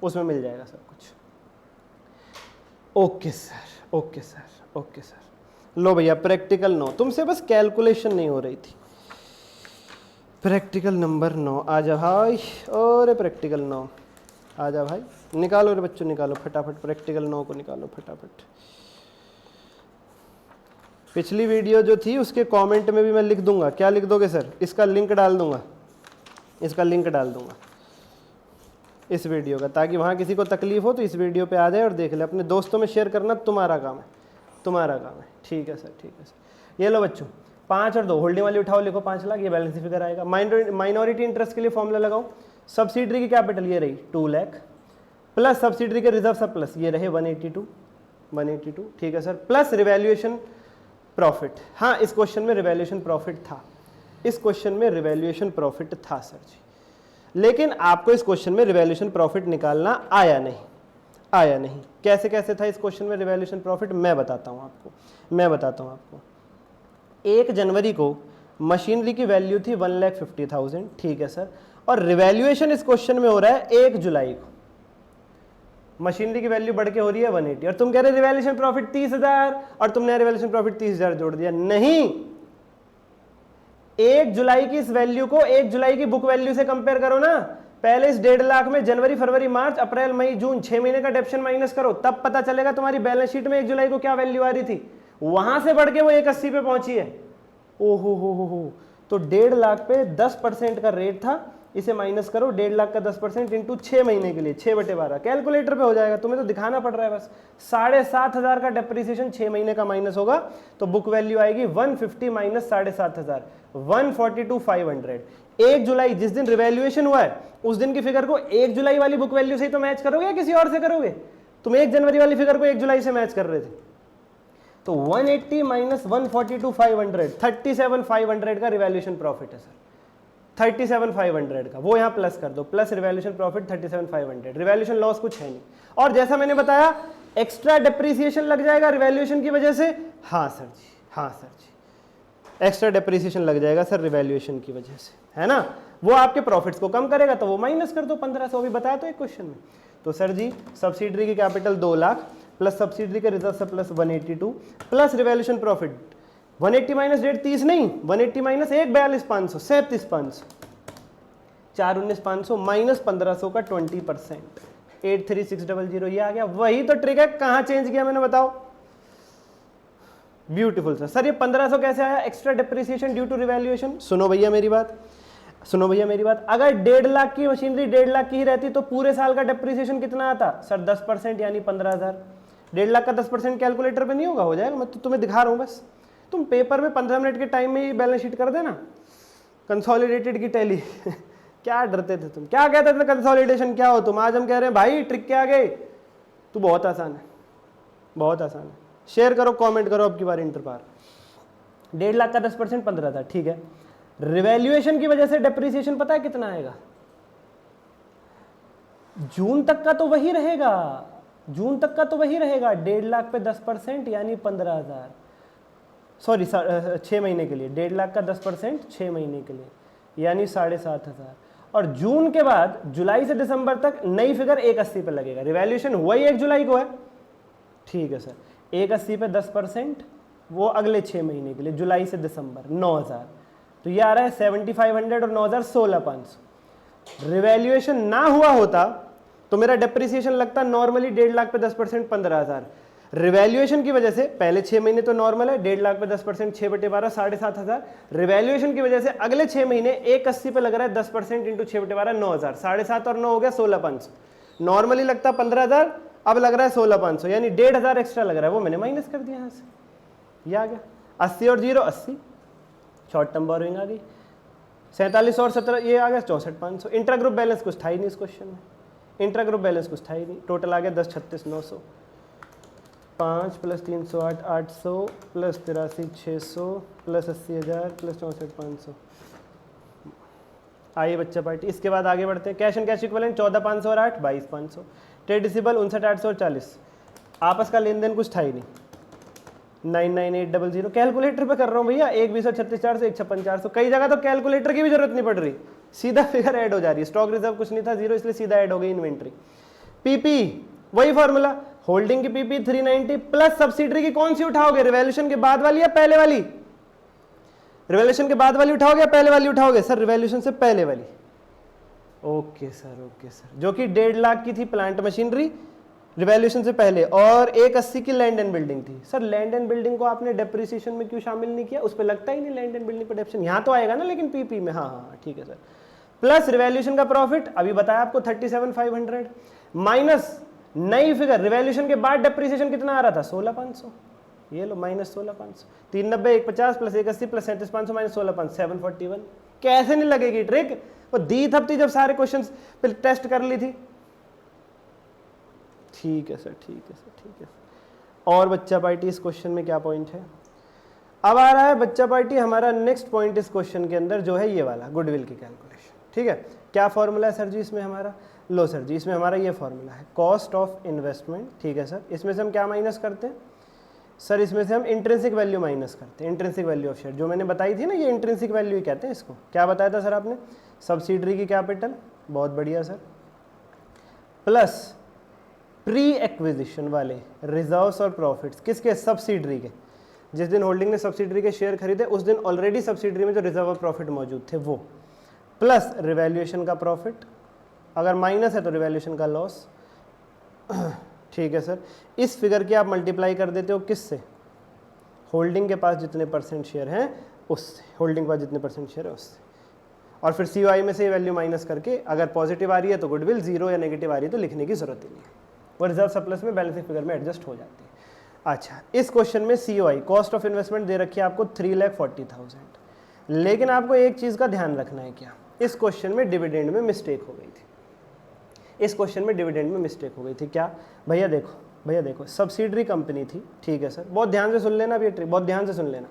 उसमें मिल जाएगा सब कुछ। Okay sir, okay sir, okay sir. लो भैया प्रैक्टिकल 9, तुमसे बस कैलकुलेशन नहीं हो रही थी। प्रैक्टिकल नंबर 9 आ जा भाई, और प्रैक्टिकल 9 आ जा भाई, निकालो रे बच्चों निकालो फटाफट, प्रैक्टिकल 9 को निकालो फटाफट। पिछली वीडियो जो थी उसके कमेंट में भी मैं लिख दूंगा, क्या लिख दोगे सर? इसका लिंक डाल दूंगा, इसका लिंक डाल दूंगा इस वीडियो का, ताकि वहाँ किसी को तकलीफ हो तो इस वीडियो पे आ जाए और देख ले। अपने दोस्तों में शेयर करना तुम्हारा काम है, तुम्हारा काम है, ठीक है सर, ठीक है सर। ये लो बच्चों 5 और 2 होल्डिंग वाली उठाओ, लिखो 5 लाख, ये बैलेंस फिगर आएगा। माइनॉरिटी इंटरेस्ट के लिए फॉर्मूला लगाओ, सब्सिडरी की कैपिटल ये रही 2 लाख, प्लस सब्सिडरी के रिजर्व सरप्लस ये रहे 182, ठीक है सर, प्लस रिवैल्यूएशन प्रॉफिट। हाँ इस क्वेश्चन में रिवैल्यूएशन प्रॉफिट था, इस क्वेश्चन में रिवैल्यूएशन प्रॉफिट था सर जी, लेकिन आपको इस क्वेश्चन में रिवैल्यूएशन प्रॉफिट निकालना आया नहीं, आया नहीं। कैसे कैसे था इस क्वेश्चन में रिवैल्यूएशन प्रॉफिट, मैं बताता हूँ आपको। 1 जनवरी को मशीनरी की वैल्यू थी 1,50,000, ठीक है सर, और रिवैल्यूएशन इस क्वेश्चन में हो रहा है 1 जुलाई को। मशीनरी की वैल्यू बढ़ के हो रही है 180 और तुम कह रहे रिवैल्यूएशन प्रॉफिट 30,000 और तुमने रिवैल्यूएशन प्रॉफिट 30,000 जोड़ दिया। नहीं, 1 जुलाई की इस वैल्यू को 1 जुलाई की बुक वैल्यू से कंपेयर करो ना। पहले इस 1.5 लाख में जनवरी फरवरी मार्च अप्रैल मई जून 6 महीने का डेप्शन माइनस करो, तब पता चलेगा तुम्हारी बैलेंस शीट में 1 जुलाई को क्या वैल्यू आ रही थी। वहां से बढ़ के वो 180 पे पहुंची है। ओहो हो, तो 1.5 लाख पे 10% का रेट था, इसे माइनस करो 1.5 लाख का 10% इंटू 6 महीने के लिए 6/12 कैलकुलेटर पे हो जाएगा, तुम्हें तो दिखाना पड़ रहा है बस। 7,500 का डेप्रिसिएशन 6 महीने का माइनस होगा तो बुक वैल्यू आएगी 150 माइनस 7,500 142,500। 1 जुलाई जिस दिन रिवैल्यूएशन हुआ है उस दिन की फिगर को 1 जुलाई वाली बुक वैल्यू से ही तो मैच करोगे या किसी और से करोगे? तुम 1 जनवरी वाली फिगर को 1 जुलाई से मैच कर रहे थे, तो 180 माइनस 142,500 37,500 का रिवैल्यूएशन प्रॉफिट है सर। 37,500 का वो यहाँ प्लस कर दो, plus revaluation profit 37,500। Revaluation loss कुछ है नहीं। और जैसा मैंने बताया एक्स्ट्रा डेप्रिसिएशन लग जाएगा रिवैल्यूएशन की वजह से। हाँ सर जी, एक्स्ट्रा डेप्रिसिएशन लग जाएगा सर रिवैल्यूएशन की वजह से, है ना। वो आपके प्रॉफिट्स को कम करेगा तो वो माइनस कर दो 1500, भी बताया तो एक क्वेश्चन में। तो सर जी सब्सिडरी की कैपिटल 2 लाख प्लस सब्सिडरी का reserve surplus 182 plus revaluation profit 180 minus 1.30 नहीं, 180 माइनस 1,42,500 37,500 4,19,500 माइनस 1,500 का 20% 83600 ये आ गया। वही तो ट्रिक है, कहाँ चेंज किया मैंने बताओ। Beautiful sir. सर ये 1,500 कैसे आया? Extra depreciation due to revaluation. सुनो भैया मेरी बात, अगर 1.5 लाख की मशीनरी 1.5 लाख की ही रहती तो पूरे साल का डिप्रिसिएशन कितना आता सर? 10% यानी 15,000। 1.5 लाख का 10% कैलकुलेटर पे नहीं होगा, हो जाएगा, मैं तो तुम्हें दिखा रहा हूँ बस। तुम पेपर में 15 मिनट के टाइम में ही बैलेंस शीट कर देना, कंसोलिडेटेड की टैली क्या डरते थे तुम, क्या कहते थे कंसोलिडेशन क्या हो तुम? आज हम कह रहे हैं भाई ट्रिक क्या आ गई, तू बहुत आसान है, बहुत आसान है। शेयर करो, कमेंट करो अब की बार इंटर पार। 1.5 लाख का 10% 15,000, ठीक है। रिवैल्यूएशन की वजह से डेप्रिसिएशन पता है कितना आएगा? जून तक का तो वही रहेगा, 1.5 लाख पे 10% यानी 15,000, सॉरी 6 महीने के लिए 1.5 लाख का 10% 6 महीने के लिए यानी 7,500। और जून के बाद जुलाई से दिसंबर तक नई फिगर 180 पे लगेगा। रिवैल्यूएशन हुआ ही 1 जुलाई को है, ठीक है सर। 180 पे 10% वो अगले 6 महीने के लिए जुलाई से दिसंबर 9,000, तो ये आ रहा है 7,500 और 9,000 16,500। रिवैल्यूएशन ना हुआ होता तो मेरा डेप्रिसिएशन लगता नॉर्मली 1.5 लाख पे 10% 15,000। रिवैल्यूएशन की वजह से पहले 6 महीने तो नॉर्मल है, 1.5 लाख पे 10% 6/12 7,500। रिवैल्यूएशन की वजह से अगले 6 महीने 180 पे लग रहा है 10% इंटू 6/12 9,000, 7,500 और 9 हो गया 16,500। नॉर्मली लगता 15,000, अब लग रहा है 16,500 यानी 1,500 एक्स्ट्रा लग रहा है, वो मैंने माइनस कर दिया यहाँ से, ये आ गया 80 और 0 80, शॉर्ट टर्म बोरोइंग आ गई 47 और 17 ये आ गया 64,500। इंट्रा ग्रुप बैलेंस कुछ था ही नहीं इस क्वेश्चन में, इंट्रा ग्रुप बैलेंस कुछ था ही नहीं। टोटल आ गया 10,36,900, 5 प्लस 308 800 प्लस 83,600 प्लस 80,000 प्लस 64,500। आइए बच्चा पार्टी, इसके बाद आगे बढ़ते हैं। कैश एंड कैश इक्विवेलेंट 14,500 और 8 22,500। ट्रेड रिसीवेबल 59,800 और 40। आपस का लेन देन कुछ था ही नहीं। 99,800 कैलकुलेटर पे कर रहा हूँ भैया, 1 20 36 400 1 56 400। कई जगह तो कैलकुलेटर की भी जरूरत नहीं पड़ रही, सीधा फिगर ऐड हो जा रही है। स्टॉक रिजर्व कुछ नहीं था 0, इसलिए सीधा ऐड हो गई इन्वेंट्री। पीपी वही फॉर्मूला, होल्डिंग की पीपी 390 प्लस सब्सिडरी की कौन सी उठाओगे? रिवैल्यूएशन के बाद वाली या पहले वाली? रिवैल्यूएशन के बाद वाली उठाओगे या पहले वाली उठाओगे? सर रिवैल्यूएशन से पहले वाली। ओके सर, ओके सर, जो कि 1.5 लाख की थी प्लांट मशीनरी रिवैल्यूएशन से पहले, और 180 की लैंड एंड बिल्डिंग थी। सर लैंड एंड बिल्डिंग को आपने डेप्रिसिएशन में क्यों शामिल नहीं किया? उस पर लगता ही नहीं लैंड एंड बिल्डिंग पर डेप्रिसिएशन, यहाँ तो आएगा ना लेकिन पीपी में। हाँ हाँ ठीक है सर। प्लस रिवैल्यूएशन का प्रॉफिट अभी बताया आपको 37,500 माइनस नई फिगर रिवैल्यूएशन के बाद डेप्रिसिएशन कितना आ रहा था? 16,500। ये लो माइनस 16,500, 390 150 प्लस 180 प्लस 37,500 माइनस 16,500 741। कैसे नहीं लगेगी ट्रिक? वो दी थपती जब सारे क्वेश्चन पे टेस्ट कर ली थी। ठीक है सर, ठीक है सर, ठीक है सर। और बच्चा पार्टी इस क्वेश्चन में क्या पॉइंट है? अब आ रहा है बच्चा पार्टी हमारा नेक्स्ट पॉइंट इस क्वेश्चन के अंदर, जो है ये वाला गुडविल की कैलकुलेशन। ठीक है, क्या फॉर्मूला है सर जी इसमें हमारा? लो सर जी, इसमें हमारा ये फॉर्मूला है कॉस्ट ऑफ इन्वेस्टमेंट, ठीक है सर। इसमें से हम क्या माइनस करते हैं सर, इसमें से हम इंट्रिंसिक वैल्यू माइनस करते हैं, इंट्रिंसिक वैल्यू ऑफ शेयर जो मैंने बताई थी ना, ये इंट्रिंसिक वैल्यू ही कहते हैं इसको। क्या बताया था सर आपने, सब्सिडरी की कैपिटल, बहुत बढ़िया सर, प्लस प्री एक्विजिशन वाले रिजर्व्स और प्रॉफिट्स, किसके, सब्सिडरी के। जिस दिन होल्डिंग ने सब्सिडरी के शेयर खरीदे उस दिन ऑलरेडी सब्सिडरी में जो रिजर्व और प्रॉफिट मौजूद थे वो, प्लस रिवैल्यूएशन का प्रॉफिट, अगर माइनस है तो रिवैल्यूएशन का लॉस, ठीक है सर। इस फिगर की आप मल्टीप्लाई कर देते हो किससे, होल्डिंग के पास जितने परसेंट शेयर हैं उससे, होल्डिंग के पास जितने परसेंट शेयर है उससे, और फिर COI में से ये वैल्यू माइनस करके, अगर पॉजिटिव आ रही है तो गुडविल, जीरो या नेगेटिव आ रही है तो लिखने की जरूरत ही नहीं है, वो रिजर्व सरप्लस में बैलेंसिंग फिगर में एडजस्ट हो जाती है। अच्छा, इस क्वेश्चन में COI कॉस्ट ऑफ इन्वेस्टमेंट दे रखी है आपको 3,40,000, लेकिन आपको एक चीज़ का ध्यान रखना है, क्या इस क्वेश्चन में डिविडेंड में मिस्टेक हो गई थी, इस क्वेश्चन में डिविडेंड में मिस्टेक हो गई थी। क्या भैया देखो सब्सिडरी कंपनी थी, ठीक है सर, बहुत ध्यान से सुन लेना, अभी बहुत ध्यान से सुन लेना।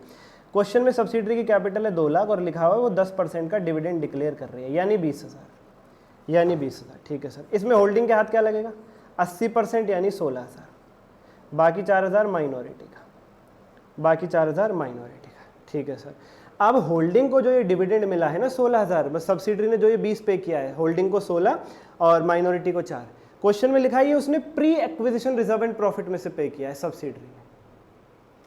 क्वेश्चन में सब्सिडरी की कैपिटल है 2 लाख और लिखा हुआ है वो 10% का डिविडेंड डिक्लेयर कर रही है, यानी 20,000, ठीक है सर। इसमें होल्डिंग के हाथ क्या लगेगा, 80% यानी 16,000, बाकी 4,000 माइनॉरिटी का, बाकी 4,000 माइनॉरिटी का, ठीक है सर। अब होल्डिंग को जो ये डिविडेंड मिला है ना 16,000, बस सब्सिडरी ने जो ये 20 पे किया है, होल्डिंग को 16 और माइनॉरिटी को 4, क्वेश्चन में लिखा है उसने pre acquisition reserve and profit में से पे किया है सब्सिडरी ने।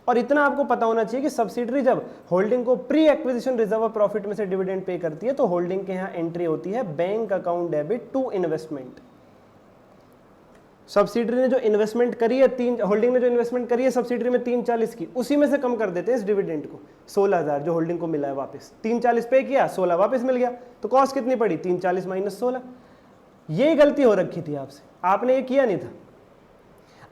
और इतना आपको पता होना चाहिए कि सब्सिडरी जब होल्डिंग को प्री एक्विजिशन रिजर्व और प्रॉफिट में से डिविडेंड पे करती है तो होल्डिंग के यहाँ एंट्री होती है bank account debit to investment. Subsidiary ने जो इन्वेस्टमेंट करी है होल्डिंग ने जो इन्वेस्टमेंट करी है सब्सिडरी में 340 की, उसी में से कम कर देते हैं इस डिविडेंड को, 16,000 जो होल्डिंग को मिला है वापस, 340 पे किया, 16 वापस मिल गया, तो कॉस्ट कितनी पड़ी, 340 माइनस 16। ये गलती हो रखी थी आपसे, आपने ये किया नहीं था।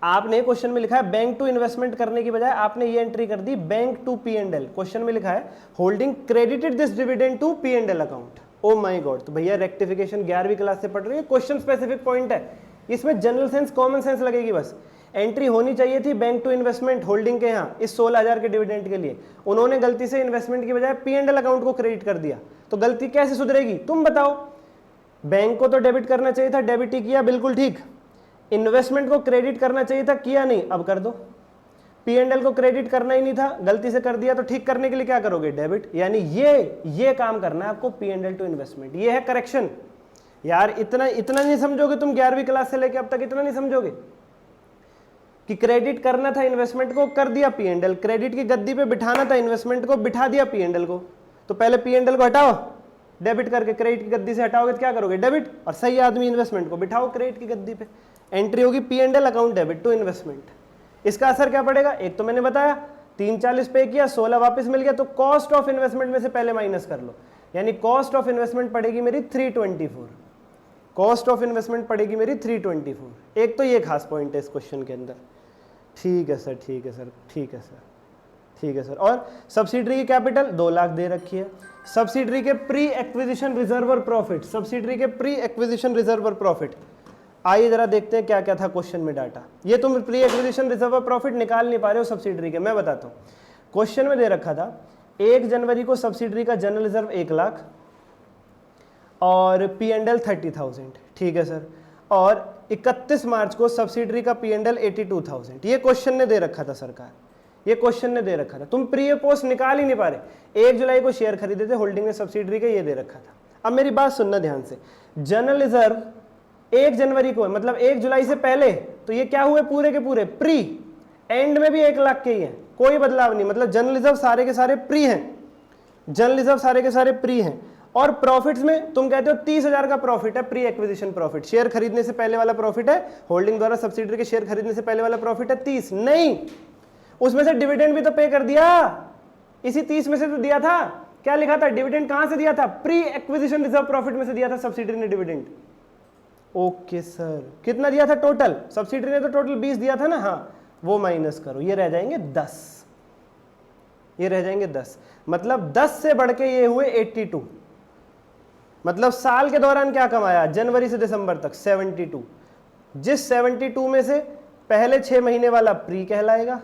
आपने क्वेश्चन में लिखा है बैंक टू इन्वेस्टमेंट करने की बजाय आपने ये एंट्री कर दी बैंक टू P&L। क्वेश्चन में लिखा है holding credited this dividend to P&L account. Oh my god, तो भैया रेक्टिफिकेशन 11वीं क्लास से पढ़ रही है, क्वेश्चन स्पेसिफिक पॉइंट है, इसमें जनरल सेंस कॉमन सेंस लगेगी। बस एंट्री होनी चाहिए थी बैंक टू इन्वेस्टमेंट होल्डिंग के यहाँ इस 16,000 के डिविडेंड के लिए, उन्होंने गलती से इन्वेस्टमेंट की बजाय P&L अकाउंट को क्रेडिट कर दिया, तो गलती कैसे सुधरेगी तुम बताओ। बैंक को तो डेबिट करना चाहिए था, डेबिट ही किया, बिल्कुल ठीक। इन्वेस्टमेंट को क्रेडिट करना चाहिए था, किया नहीं, अब कर दो। P&L को क्रेडिट करना ही नहीं था, गलती से कर दिया, तो ठीक करने के लिए क्या करोगे, डेबिट। यानी ये काम करना है आपको P&L टू इन्वेस्टमेंट, ये है करेक्शन। यार इतना नहीं समझोगे तुम 11वीं क्लास से लेके अब तक, इतना नहीं समझोगे कि क्रेडिट करना था इन्वेस्टमेंट को, कर दिया P&L, क्रेडिट की गद्दी पे बिठाना था इन्वेस्टमेंट को, बिठा दिया P&L को। तो पहले P&L को हटाओ, डेबिट करके क्रेडिट की गद्दी से हटाओगे तो क्या करोगे, डेबिट, और सही आदमी इन्वेस्टमेंट को बिठाओ क्रेडिट की गद्दी पे, एंट्री होगी P&L account debit to investment. इसका असर क्या पड़ेगा, एक तो मैंने बताया 340 पे किया, 16 वापस मिल गया, तो कॉस्ट ऑफ इन्वेस्टमेंट में से पहले माइनस कर लो, यानी कॉस्ट ऑफ इन्वेस्टमेंट पड़ेगी मेरी 324, कॉस्ट ऑफ इन्वेस्टमेंट पड़ेगी मेरी 324। एक तो ये खास पॉइंट है इस क्वेश्चन के अंदर। ठीक है सर, ठीक है सर, ठीक है सर, ठीक है सर। और सब्सिडरी की कैपिटल 2 लाख दे रखी है, सब्सिडरी के प्री एक्विजिशन रिजर्व और प्रॉफिट, सब्सिडरी के प्री एक्विजिशन रिजर्व और प्रॉफिट, आइए जरा देखते हैं क्या क्या था क्वेश्चन में डाटा। ये तुम प्री एक्विजिशन रिजर्व और प्रॉफिट निकाल नहीं पा रहे हो सब्सिडरी के, मैं बताता हूँ। क्वेश्चन में दे रखा था 1 जनवरी को सब्सिडरी का जनरल रिजर्व 1 लाख और P&L 30,000, ठीक है सर। और 31 मार्च को सब्सिडरी का P&L 82,000। ये क्वेश्चन ने दे रखा था सरकार, ये क्वेश्चन ने दे रखा था, तुम प्री पोस्ट निकाल ही नहीं पा रहे। 1 जुलाई को शेयर खरीदे थे होल्डिंग ने सब्सिडरी के, ये दे रखा था। अब मेरी बात सुनना ध्यान से, जनरल रिजर्व 1 जनवरी को है, मतलब 1 जुलाई से पहले, तो ये क्या हुए पूरे के पूरे प्री, एंड में भी 1 लाख के ही है, कोई बदलाव नहीं, मतलब जनरल रिजर्व सारे के सारे प्री हैं, जनरल रिजर्व सारे के सारे प्री हैं। और प्रॉफिट्स में तुम कहते हो 30,000 का प्रॉफिट है प्री एक्विजिशन प्रॉफिट, शेयर खरीदने से पहले वाला प्रॉफिट है, होल्डिंग द्वारा सब्सिडरी के शेयर खरीदने से पहले वाला प्रॉफिट है 30, नहीं, उसमें से डिविडेंड भी तो पे कर दिया, इसी 30 में से तो दिया था। क्या लिखा था, डिविडेंड कहां से दिया था, प्री एक्विजिशन रिजर्व प्रॉफिट में से दिया था सब्सिडरी ने डिविडेंड। ओके सर, कितना दिया था टोटल, सब्सिडरी ने तो टोटल 20 दिया था ना, हाँ, वो माइनस करो, ये रह जाएंगे 10, ये रह जाएंगे 10, मतलब 10 से बढ़ के ये हुए 82, मतलब साल के दौरान क्या कमाया जनवरी से दिसंबर तक 72, जिस 72 में से पहले 6 महीने वाला प्री कहलाएगा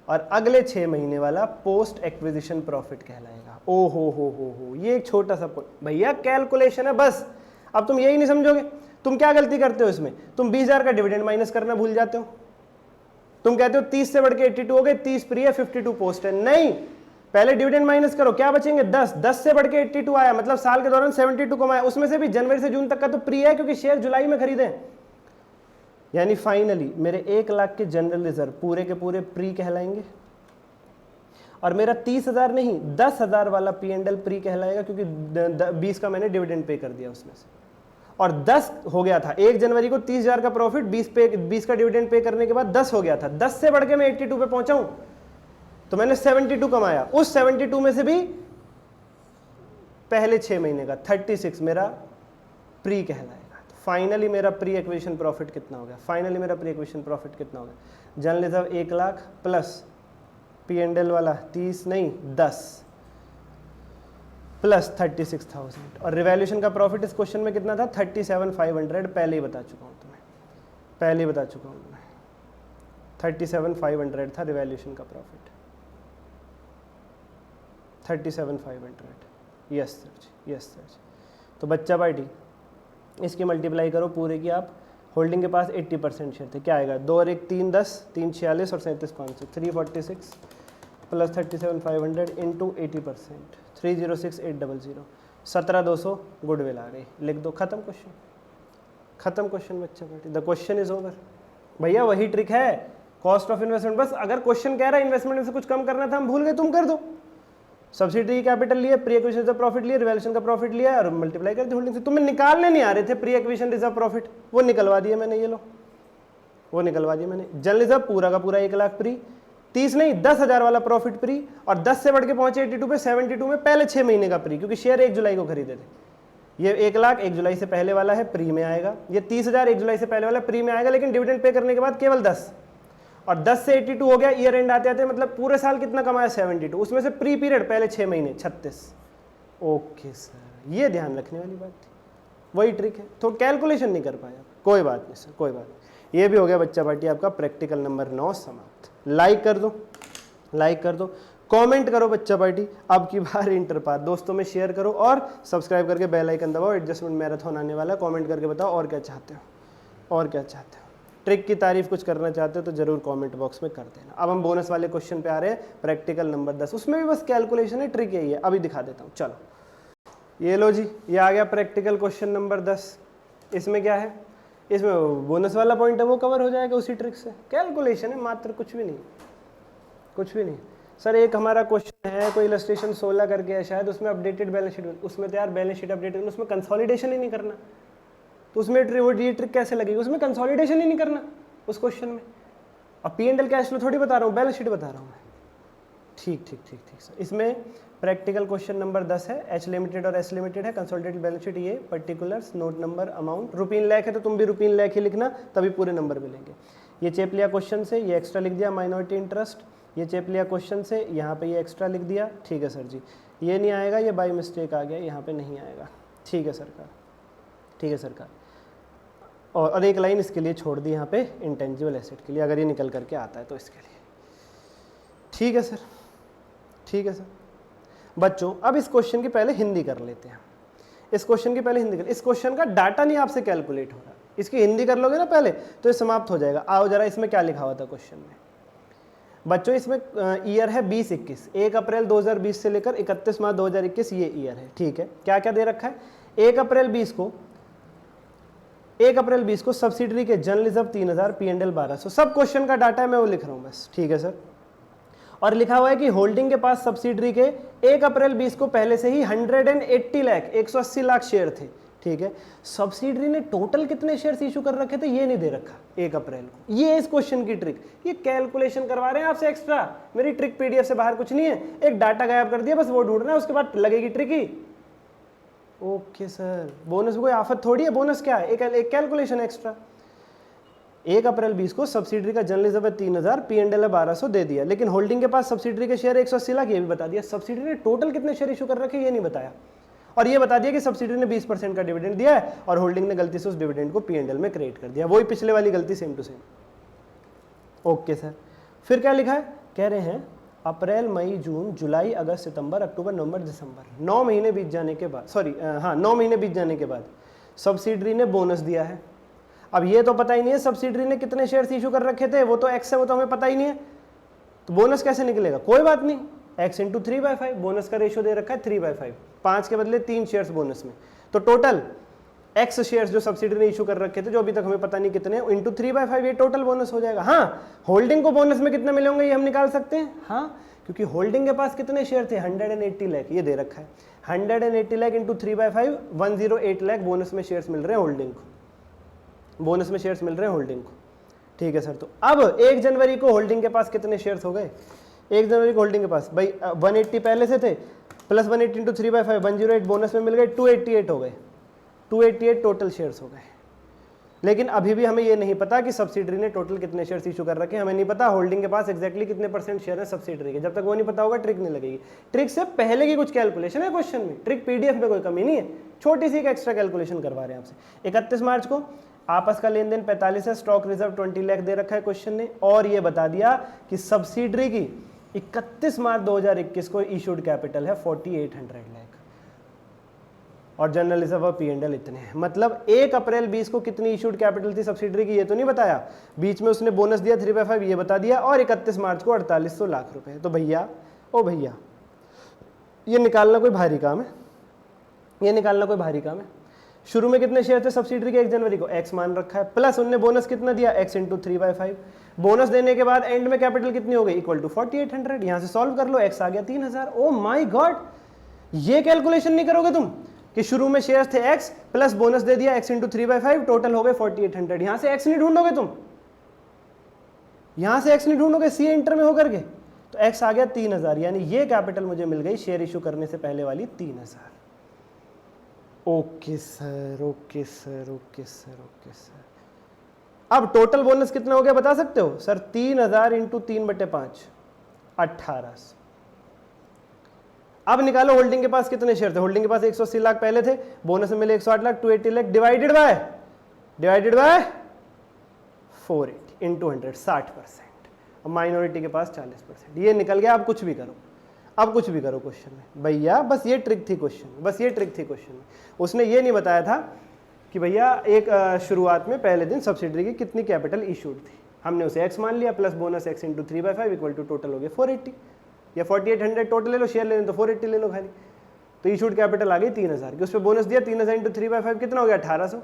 और अगले 6 महीने वाला पोस्ट एक्विजिशन प्रॉफिट कहलाएगा। ओ हो, ये एक छोटा सा पॉइंट भैया, कैलकुलेशन है बस, अब तुम यही नहीं समझोगे तुम क्या गलती करते हो इसमें, तुम 20,000 का डिविडेंड माइनस करना भूल जाते हो। तुम कहते हो 30 से बढ़ के 82 हो गए, 30 प्री है 52 पोस्ट है। नहीं, पहले डिविडेंड माइनस करो, क्या बचेंगे 10, 10 से बढ़ के 82 आया, मतलब साल के दौरान 72 कमाया, उसमें से भी जनवरी से जून तक का तो प्री है क्योंकि शेयर जुलाई में खरीदे। यानी फाइनली मेरे 1 लाख के जनरल रिजर्व पूरे के पूरे प्री कहलाएंगे, और मेरा 30,000 नहीं 10,000 वाला P&L प्री कहलाएगा क्योंकि 20 का मैंने डिविडेंड पे कर दिया उसमें से, और 10 हो गया था 1 जनवरी को 30,000 का प्रॉफिट, 20 का डिविडेंड पे करने के बाद 10 हो गया था, 10 से बढ़ के मैं 82 पे पहुंचा हूं तो मैंने 72 कमाया। उस 72 में से भी पहले 6 महीने का 36 मेरा प्री कहलाएगा। तो फाइनली मेरा प्री एक्विजिशन प्रॉफिट कितना हो गया, फाइनली मेरा प्री एक्विजिशन प्रॉफिट कितना हो गया, general reserve 1 lakh plus P&L वाला 30 नहीं 10 प्लस 36,000, और रिवैल्यूएशन का प्रॉफिट इस क्वेश्चन में कितना था 37,500, पहले ही बता चुका हूँ तुम्हें, पहले ही बता चुका हूँ मैं, 37,500 था रिवैल्यूएशन का प्रॉफिट, 37,500। यस सर जी, यस सर जी। तो बच्चा पार्टी इसकी मल्टीप्लाई करो पूरे की, आप होल्डिंग के पास 80% शेयर थे, क्या आएगा 2 और 1 3 10, 3 46 और 37,500, 346 प्लस 37,500 इंटू 80%, 306,800, 17,200 गुडविल आ गई, लिख दो, खत्म क्वेश्चन, खत्म क्वेश्चन बच्चा party, the question is over. भैया वही ट्रिक है, कॉस्ट ऑफ इन्वेस्टमेंट, बस अगर क्वेश्चन कह रहा है इन्वेस्टमेंट में से कुछ कम करना था, हम भूल गए, तुम कर दो, सब्सिडी कैपिटल लिया, प्री एक्विजिशन रिजर्व प्रॉफिट लिया, रिवैल्यूएशन का प्रॉफिट लिया और मल्टीप्लाई कर दी होल्डिंग से। तुम्हें निकालने नहीं आ रहे थे प्री एक्विजिशन रिजर्व प्रॉफिट, वो निकलवा दिया मैंने, ये लो वो निकलवा दिया मैंने। जनरल रिजर्व पूरा का पूरा 1 लाख प्री, 30 नहीं 10,000 वाला प्रॉफिट प्री, और 10 से बढ़ के पहुंचे 82 पे, 72 में पहले 6 महीने का प्री, क्योंकि शेयर 1 जुलाई को खरीदे थे। ये 1 लाख 1 जुलाई से पहले वाला है, प्री में आएगा। ये 30,000 1 जुलाई से पहले वाला प्री में आएगा, लेकिन डिविडेंड पे करने के बाद केवल 10, और 10 से 82 हो गया, ईयर एंड आते आते मतलब पूरे साल कितना कमाया 72, उसमें से प्री पीरियड पहले 6 महीने 36। ओके सर, ये ध्यान रखने वाली बात थी, वही ट्रिक है, तो कैलकुलेशन नहीं कर पाया, कोई बात नहीं सर, कोई बात नहीं। ये भी हो गया बच्चा पार्टी आपका प्रैक्टिकल नंबर 9 समाप्त। लाइक कर दो, लाइक कर दो, कमेंट करो बच्चा पार्टी, अब की बार इंटर पास दोस्तों में शेयर करो, और सब्सक्राइब करके बेल आइकन दबाओ, एडजस्टमेंट मैराथन आने वाला, कमेंट करके बताओ और क्या चाहते हो, और क्या चाहते हो, ट्रिक की तारीफ कुछ करना चाहते हो तो जरूर कमेंट बॉक्स में कर देना। अब हम बोनस वाले क्वेश्चन पे आ रहे हैं, प्रैक्टिकल नंबर 10, उसमें भी बस कैलकुलेशन है, ट्रिक यही है, अभी दिखा देता हूँ। चलो ये लो जी, ये आ गया प्रैक्टिकल क्वेश्चन नंबर 10। इसमें क्या है, इसमें बोनस वाला पॉइंट है वो कवर हो जाएगा उसी ट्रिक से, कैलकुलेशन है मात्र, कुछ भी नहीं, कुछ भी नहीं। सर एक हमारा क्वेश्चन है कोई इलस्ट्रेशन 16 करके है शायद, उसमें अपडेटेड बैलेंस शीट, उसमें तो यार बैलेंस शीट अपडेट करना, उसमें कंसोलिडेशन ही नहीं करना, तो उसमें ये ट्रिक कैसे लगेगी, उसमें कंसोलिडेशन ही नहीं करना उस क्वेश्चन में। अब P&L कैश फ्लो थोड़ी बता रहा हूँ, बैलेंस शीट बता रहा हूँ मैं। ठीक ठीक ठीक ठीक सर। इसमें प्रैक्टिकल क्वेश्चन नंबर 10 है, H लिमिटेड और S लिमिटेड है, कंसोलिडेटेड बैलेंस शीट, ये particulars, note number, amount, rupees in lakh है तो तुम भी रुपीन लैख ही लिखना, तभी पूरे नंबर मिलेंगे। ये चेप लिया क्वेश्चन से, ये एक्स्ट्रा लिख दिया माइनॉरिटी इंटरेस्ट, ये चेप लिया क्वेश्चन से, यहाँ पे ये एक्स्ट्रा लिख दिया, ठीक है सर जी। ये नहीं आएगा, ये बाई मिस्टेक आ गया, यहाँ पे नहीं आएगा, ठीक है सरकार, ठीक है सरकार। और एक लाइन इसके लिए छोड़ दी यहाँ पे, इंटेंजिबल एसेट के लिए, अगर ये निकल करके आता है तो इसके लिए, ठीक है सर, ठीक है सर। बच्चों अब इस क्वेश्चन की पहले हिंदी कर लेते हैं, इस क्वेश्चन की पहले हिंदी कर, इस क्वेश्चन का डाटा नहीं आपसे कैलकुलेट हो रहा, इसकी हिंदी कर लोगे ना पहले तो ये समाप्त हो जाएगा। आओ जरा इसमें क्या लिखा हुआ था क्वेश्चन में बच्चों, इसमें ईयर है 2021, 1 अप्रैल 2020 से लेकर 31 मार्च 2021 ये ईयर है, ठीक है। क्या क्या दे रखा है, 1 अप्रैल 20 को सब्सिडरी के जनरल रिजर्व 3,000, P&L 1,200, सब क्वेश्चन का डाटा है, मैं वो लिख रहा हूँ बस, ठीक है सर। और लिखा हुआ है कि होल्डिंग के पास सब्सिडरी के 1 अप्रैल 20 को पहले से ही 180 लाख 180 लाख शेयर थे, ठीक है। सब्सिडरी ने टोटल कितने शेयर्स इशू कर रखे थे ये नहीं दे रखा 1 अप्रैल को, ये इस क्वेश्चन की ट्रिक, ये कैलकुलेशन करवा रहे हैं आपसे एक्स्ट्रा, मेरी ट्रिक PDF से बाहर कुछ नहीं है, एक डाटा गायब कर दिया बस, वो ढूंढना है, उसके बाद लगेगी ट्रिक ही। ओके सर, बोनस कोई आफत थोड़ी है, बोनस क्या है, एक कैलकुलेशन एक्स्ट्रा। 1 अप्रैल 20 को सब्सिडरी का जनरल रिजर्व 3,000, P&L 1,200 दे दिया, लेकिन होल्डिंग के पास सब्सिडरी के शेयर 180 लाख ये भी बता दिया, सब्सिडरी ने टोटल कितने शेयर इशू कर रखे ये नहीं बताया, और ये बता दिया कि सब्सिडरी ने 20% का डिविडेंड दिया है और होल्डिंग ने गलती से उस डिविडेंड को P&L में क्रिएट कर दिया, वही पिछले वाली गलती same to same. Okay sir, फिर क्या लिखा है, कह रहे हैं अप्रैल मई जून जुलाई अगस्त सितंबर अक्टूबर नवंबर दिसंबर, 9 महीने बीत जाने के बाद, 9 महीने बीत जाने के बाद सब्सिडरी ने बोनस दिया है। अब ये तो पता ही नहीं है सब्सिडरी ने कितने शेयर्स इशू कर रखे थे, वो तो एक्स है, वो तो हमें पता ही नहीं है, तो बोनस कैसे निकलेगा? कोई बात नहीं, एक्स इंटू 3/5, बोनस का रेशियो दे रखा है 3/5, 5 के बदले 3 शेयर्स बोनस में, तो टोटल एक्स शेयर्स जो सब्सिडरी ने इशू कर रखे थे, जो अभी तक हमें पता नहीं कितने, इंटू 3/5, ये टोटल बोनस हो जाएगा। हाँ, होल्डिंग को बोनस में कितने मिले होंगे ये हम निकाल सकते हैं। हाँ, क्योंकि होल्डिंग के पास कितने शेयर थे, 180 लाख, ये दे रखा है, 180 लाख इंटू 3/5, 108 लाख बोनस में शेयर्स मिल रहे हैं होल्डिंग को, बोनस में शेयर्स मिल रहे हैं होल्डिंग को। ठीक है सर, तो अब 1 जनवरी को होल्डिंग के पास कितने शेयर्स हो गए? 1 जनवरी को होल्डिंग के पास भाई 180 पहले से थे, प्लस 180 इंटू 3/5, 108 बोनस में मिल गए, 288 हो गए, 288 टोटल शेयर्स हो गए। लेकिन अभी भी हमें ये नहीं पता कि सब्सिडरी ने टोटल कितने शेयर्स इशू कर रखे हैं, हमें नहीं पता होल्डिंग के पास एग्जैक्टली कितने % शेयर है सब्सिडरी के। जब तक वो नहीं पता होगा ट्रिक नहीं लगेगी। ट्रिक से पहले की कुछ कैलकुलेशन है क्वेश्चन में, ट्रिक पीडीएफ में कोई कमी नहीं है, छोटी सी एक एक्स्ट्रा कैलकुलेशन करवा रहे हैं आपसे। 31 मार्च को आपस का लेन देन 45 है, स्टॉक रिजर्व 20 लाख दे रखा है क्वेश्चन ने, और ये बता दिया कि सब्सिडरी की 31 मार्च 2021 को इशूड कैपिटल है 4800 लाख, और जनरल रिजर्व और P&L इतने हैं। मतलब 1 अप्रैल 20 को कितनी इशूड कैपिटल थी सब्सिडरी की, ये तो नहीं बताया, बीच में उसने बोनस दिया 3/5, ये बता दिया, और 31 मार्च को 4800 लाख रुपए। तो भैया ओ भैया, ये निकालना कोई भारी काम है, ये निकालना कोई भारी काम है। शुरू में कितने शेयर थे सब्सिडरी के 1 जनवरी को, एक्स मान रखा है, प्लस उनने बोनस कितना दिया, एक्स इंटू 3/5, बोनस देने के बाद एंड में कैपिटल कितनी हो गई, इक्वल टू 4800। यहां से सॉल्व कर लो, एक्स आ गया 3000। ओ माय गॉड, ये कैलकुलेशन नहीं करोगे तुम कि शुरू में शेयर्स थे एक्स प्लस बोनस दे दिया एक्स इंटू 3/5, टोटल हो गए 4800। यहां से एक्स नहीं ढूंढोगे तुम, यहां से एक्स नहीं ढूंढोगे, सी इंटर में होकर के, तो एक्स आ गया 3000, यानी ये कैपिटल मुझे मिल गई शेयर इशू करने से पहले वाली 3000। Okay sir, okay sir, okay sir, okay sir. अब टोटल बोनस कितना हो गया बता सकते हो सर? 3000 इंटू 3/5, 1800। अब निकालो होल्डिंग के पास कितने शेयर थे। होल्डिंग के पास 180 लाख पहले थे, बोनस में मिले 108 lakh, 280 lakh, divided by 480 into 100, 60%। और माइनॉरिटी के पास 40%। ये निकल गया। अब कुछ भी करो, अब कुछ भी करो क्वेश्चन में भैया, बस ये ट्रिक थी क्वेश्चन में, बस ये ट्रिक थी क्वेश्चन में। उसने ये नहीं बताया था कि भैया एक शुरुआत में पहले दिन सब्सिडरी की कितनी कैपिटल इशूड थी, हमने उसे एक्स मान लिया, plus bonus x into 3/5 equal to total हो गया 480 या 4800 टोटल ले लो, शेयर लेने तो 480 ले लो खाली। तो इशूड कैपिटल आ गई 3000 की, उस पर बोनस दिया 3000 इंटू 3/5 कितना हो गया 1800,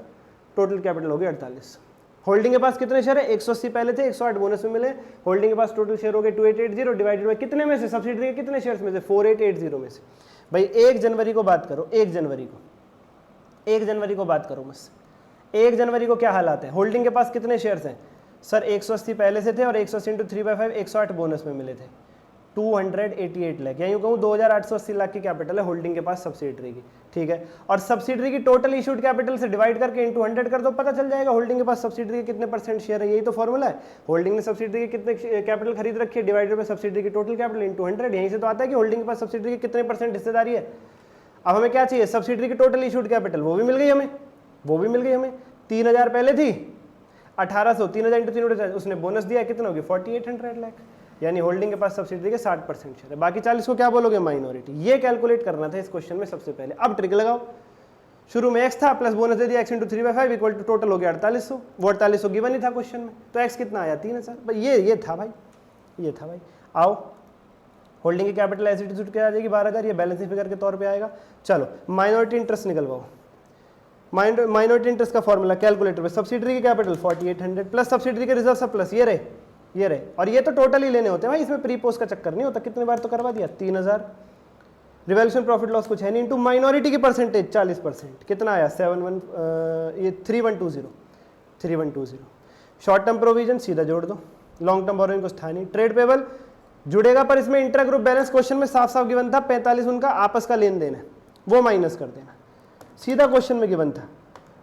टोटल कैपिटल हो गया 4800। होल्डिंग के पास कितने शेयर है, 180 पहले थे, 108 बोनस में मिले, होल्डिंग के पास टोटल शेयर हो गए 2880 डिवाइडेड बाय कितने में से, सब्सिडरी के कितने शेयर्स में से, 4880 में से। भाई 1 जनवरी को बात करो, 1 जनवरी को, 1 जनवरी को बात करो बस। 1 जनवरी को क्या हालात है, होल्डिंग के पास कितने शेयर्स हैं सर, 180 पहले से थे और 180 इंटू 3/5 108 बोनस में मिले थे, 288 लाख, या यूं कहूँ 2880 लाख की कैपिटल है होल्डिंग के पास सब्सिडरी की। ठीक है, और सब्सिडरी की टोटल इशूड कैपिटल से डिवाइड करके इंटू 100 कर दो, पता चल जाएगा होल्डिंग के पास सब्सिडरी के कितने % शेयर है। यही तो फॉर्मूला है, होल्डिंग ने सब्सिडरी के कितने कैपिटल खरीद रखी है डिवाइडेड बाय सब्सिडरी की टोटल कैपिटल इंटू 100। यहीं से तो आता है कि होल्डिंग के पास सब्सिडरी की कितने % हिस्सेदारी है। अब हमें क्या चाहिए, सब्सिडरी की टोटल इशूड कैपिटल, वो भी मिल गई हमें, वो भी मिल गई हमें। 3000 पहले थी, 1800, 3000 इंटू 3, उसने बोनस दिया, कितना होगी 4800 लाख, यानी होल्डिंग के पास सब्सिडरी के 60% शेयर है, बाकी 40 को क्या बोलोगे माइनॉरिटी। ये कैलकुलेट करना था इस क्वेश्चन में सबसे पहले। अब ट्रिक लगाओ, शुरू में एक्स था प्लस बोनस दे दिया x into 3/5 equal to total हो गया 4800, वो 4800 गिवन ही था क्वेश्चन में, तो एक्स कितना आया 3000। भाई ये था भाई, ये था भाई। आओ, होल्डिंग की कैपिटल एज इट इज क्या आ जाएगी 12000, ये बैलेंसिंग फिगर के तौर पे आएगा। चलो माइनॉरिटी इंटरेस्ट निकलवाओ। माइनॉरिटी इंटरेस्ट का फॉर्मूला कैलकुलेटर पे, सब्सिडरी की कैपिटल 4800 प्लस सब्सिडरी के रिजर्व सब प्लस ये रहे, और ये तो टोटल ही लेने होते हैं भाई, इसमें प्री पोस्ट का चक्कर नहीं होता। कितने बार तो करवा दिया 3000, रिवैल्यूएशन प्रॉफिट लॉस कुछ है नहीं, इनटू माइनॉरिटी की परसेंटेज 40%, कितना आया 3120। शॉर्ट टर्म प्रोविजन सीधा जोड़ दो, लॉन्ग टर्म बोरोइंग कुछ था नहीं, ट्रेड पेबल जुड़ेगा पर इसमें इंट्रा ग्रुप बैलेंस क्वेश्चन में साफ साफ गिवन था, 45 उनका आपस का लेन देन है, वो माइनस कर देना, सीधा क्वेश्चन में गिवन था।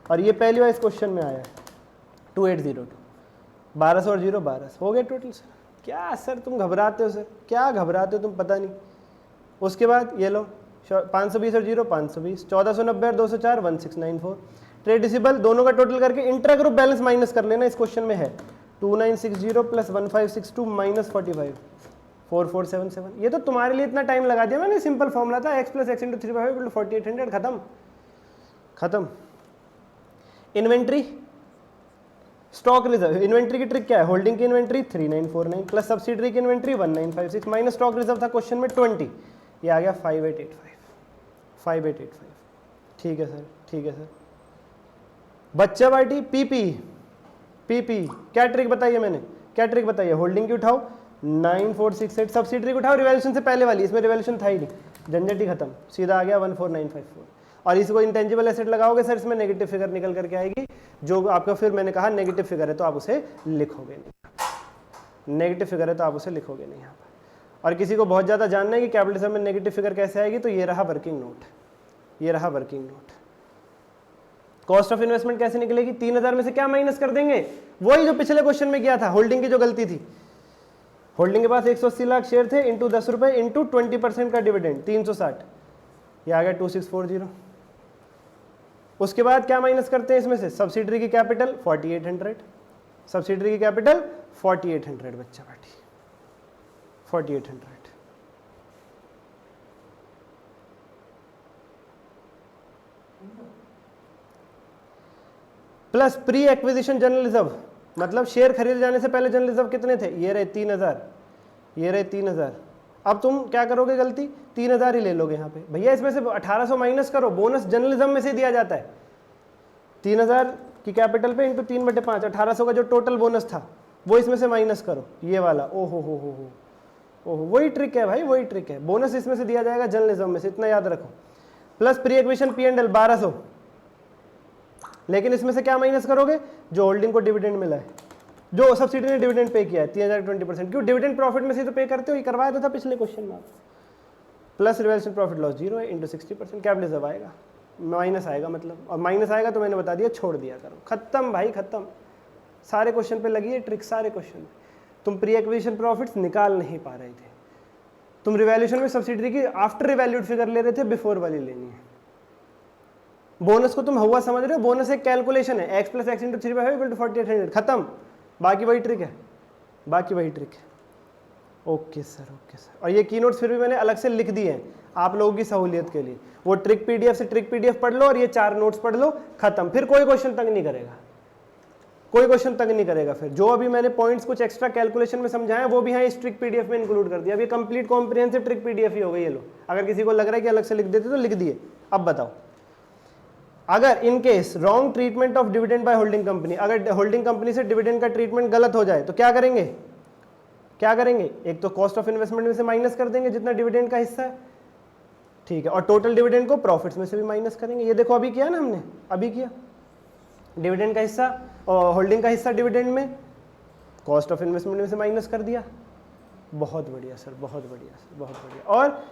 और ये पहली बार इस क्वेश्चन में आया है 2802, 1200 और 0 1200 हो गए टोटल। सर क्या सर तुम घबराते हो, सर क्या घबराते हो तुम, पता नहीं। उसके बाद ये लो 520 और 0 520, 1490 और 204 1694। ट्रेड रिसीवेबल दोनों का टोटल करके इंट्रा ग्रुप बैलेंस माइनस कर लेना, इस क्वेश्चन में है 2960 प्लस 1562 माइनस 45 4477। ये तो तुम्हारे लिए इतना टाइम लगा दिया मैंने, सिंपल फॉर्मूला था x प्लस एक्स इंटू 3/5 4800, खत्म। इन्वेंट्री, स्टॉक रिजर्व, इन्वेंट्री की ट्रिक क्या है, होल्डिंग की इन्वेंट्री 3949 प्लस सब्सिडरी की इन्वेंट्री 1956 माइनस स्टॉक रिजर्व था क्वेश्चन में 20, ये आ गया 5885। ठीक है सर, ठीक है सर। बच्चा पार्टी पीपी, क्या ट्रिक बताइए मैंने, क्या ट्रिक बताइए, होल्डिंग की उठाओ 9468, सब्सिडरी की उठाओ रिवैल्यूएशन से पहले वाली, इसमें रिवैल्यूएशन था ही नहीं, झंझट ही खत्म, सीधा आ गया 14954। और इसको इंटेंजिबल एसेट लगाओगे सर, इसमें नेगेटिव फिगर निकल करके आएगी, जो आपका फिर मैंने कहा नेगेटिव फिगर है तो आप उसे लिखोगे नहीं, नेगेटिव फिगर है तो आप उसे लिखोगे नहीं यहाँ पर। और किसी को बहुत ज़्यादा जानना है कि कैपिटलिज्म में नेगेटिव फिगर कैसे आएगी, तो ये रहा वर्किंग नोट, ये रहा working note. Cost of investment कैसे निकलेगी, 3000 में से क्या माइनस कर देंगे, वही जो पिछले क्वेश्चन में किया था, होल्डिंग की जो गलती थी। होल्डिंग के पास 180 लाख शेयर थे, इंटू 10 रुपए इंटू 20% का डिविडेंड 360, ये आ गया 2640। उसके बाद क्या माइनस करते हैं इसमें से, सब्सिडरी की कैपिटल 4800, सब्सिडरी की कैपिटल 4800 बच्चा party 4800, plus pre acquisition general reserve, मतलब शेयर खरीदे जाने से पहले जनरल रिजर्व कितने थे, ये रहे 3000, ये रहे 3000। अब तुम क्या करोगे गलती, 3000 ही ले लोगे यहाँ पे, भैया इसमें से 1800 माइनस करो, बोनस जर्नलिज्म में से दिया जाता है, 3000 की कैपिटल पे इंटू 3/5, 1800 का जो टोटल बोनस था वो इसमें से माइनस करो, ये वाला, ओहो, वही ट्रिक है भाई, वही ट्रिक है, बोनस इसमें से दिया जाएगा जर्नलिज्म में से, इतना याद रखो। प्लस प्री एक्विजिशन P&L 1200, लेकिन इसमें से क्या माइनस करोगे, जो होल्डिंग को डिविडेंड मिला है, जो सब्सिडी ने डिविडेंड पे किया है 3020%, क्यों डिविडेंड प्रॉफिट में से तो पे करते हो, ये करवाया तो था पिछले क्वेश्चन में। प्लस रिवैल्यूएशन प्रॉफिट लॉस 0 है, इंटू 60%, कैपिटल रिजर्व आएगा, माइनस आएगा मतलब, और माइनस आएगा तो मैंने बता दिया छोड़ दिया करो, खत्म भाई खत्म। सारे क्वेश्चन पे लगी है ट्रिक, सारे क्वेश्चन। तुम प्री एक्विजिशन प्रॉफिट्स निकाल नहीं पा रहे थे, तुम रिवैल्यूएशन में सब्सिडी की आफ्टर रिवैल्यूड फिगर ले रहे थे, बिफोर वाली लेनी है। बोनस को तुम हुआ समझ रहे हो, बोनस एक कैलकुलेशन है, x + x × 3/5 = 4800, खत्म, बाकी वही ट्रिक है, बाकी वही ट्रिक है। Okay sir, okay sir. और ये की नोट्स फिर भी मैंने अलग से लिख दिए हैं आप लोगों की सहूलियत के लिए, वो ट्रिक पीडीएफ से ट्रिक पीडीएफ पढ़ लो और ये 4 नोट्स पढ़ लो, खत्म, फिर कोई क्वेश्चन तंग नहीं करेगा, कोई क्वेश्चन तंग नहीं करेगा। फिर जो अभी मैंने पॉइंट्स कुछ एक्स्ट्रा कैलकुलेशन में समझाया वो भी यहाँ इस ट्रिक पीडीएफ में इंक्लूड कर दिया। अब ये कंप्लीट कॉम्प्रिहेंसिव ट्रिक पीडीएफ ही हो गई, ये लो, अगर किसी को लग रहा है कि अलग से लिख देते तो लिख दिए। अब बताओ, अगर in case wrong treatment of dividend by holding company, अगर होल्डिंग कंपनी से डिविडेंड का ट्रीटमेंट गलत हो जाए तो क्या करेंगे, क्या करेंगे, एक तो कॉस्ट ऑफ इन्वेस्टमेंट में से माइनस कर देंगे जितना डिविडेंड का हिस्सा है, ठीक है, और टोटल डिविडेंड को प्रॉफिट्स में से भी माइनस करेंगे। ये देखो अभी किया ना हमने, अभी किया, डिविडेंड का हिस्सा और होल्डिंग का हिस्सा डिविडेंड में, कॉस्ट ऑफ इन्वेस्टमेंट में से माइनस कर दिया। बहुत बढ़िया सर, बहुत बढ़िया सर, बहुत बढ़िया। और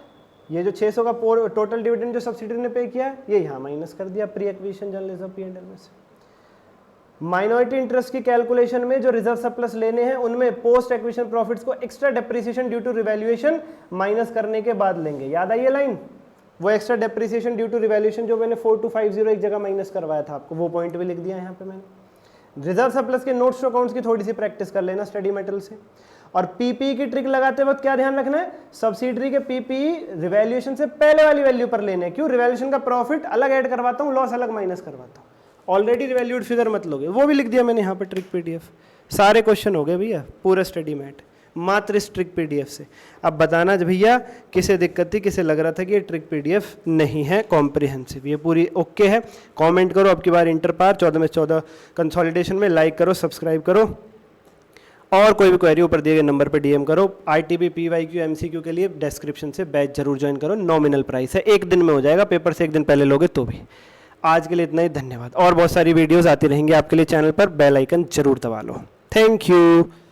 ये जो 600 का टोटल डिविडेंड जो सब्सिडी ने पे किया ये यहाँ माइनस कर दिया pre acquisition general reserve P&L में से। माइनॉरिटी इंटरेस्ट की कैलकुलेशन में जो रिजर्व सरप्लस लेने हैं उनमें पोस्ट एक्विजिशन प्रॉफिट्स को extra depreciation due to revaluation minus करने के बाद लेंगे। याद आई ये लाइन, वो extra depreciation due to revaluation जो मैंने 4250 एक जगह माइनस करवाया था आपको, वो पॉइंट भी लिख दिया यहाँ पे मैंने। रिजर्व सरप्लस के नोट्स अकाउंट्स की थोड़ी सी प्रैक्टिस कर लेना स्टडी मटेरियल से। और पीपी की ट्रिक लगाते वक्त क्या ध्यान रखना है, सब्सिडरी के पीपी रिवैल्यूएशन से पहले वाली वैल्यू पर लेने हैं। क्यों, रिवैल्यूएशन का प्रॉफिट अलग ऐड करवाता हूँ, लॉस अलग माइनस करवाता हूँ, ऑलरेडी रिवैल्यूड फिगर मत लोगे। वो भी लिख दिया मैंने यहाँ पर ट्रिक पीडीएफ, सारे क्वेश्चन हो गए भैया, पूरा स्टडी मैट मात्र इस ट्रिक पीडीएफ से। अब बताना भैया किसे दिक्कत थी, किसे लग रहा था कि ये ट्रिक पीडीएफ नहीं है कॉम्प्रिहेंसिव, ये पूरी ओके है। कमेंट करो, अब की बार इंटर पार 14 में 14 कंसोलिडेशन में लाइक करो, सब्सक्राइब करो, और कोई भी क्वेरी ऊपर दिए गए नंबर पर डीएम करो। आईटीबी पीवाईक्यू एमसीक्यू के लिए डिस्क्रिप्शन से बैच जरूर ज्वाइन करो, नॉमिनल प्राइस है, एक दिन में हो जाएगा, पेपर से एक दिन पहले लोगे तो भी। आज के लिए इतना ही, धन्यवाद। और बहुत सारी वीडियोस आती रहेंगी आपके लिए चैनल पर, बेल आइकन जरूर दबा लो। Thank you.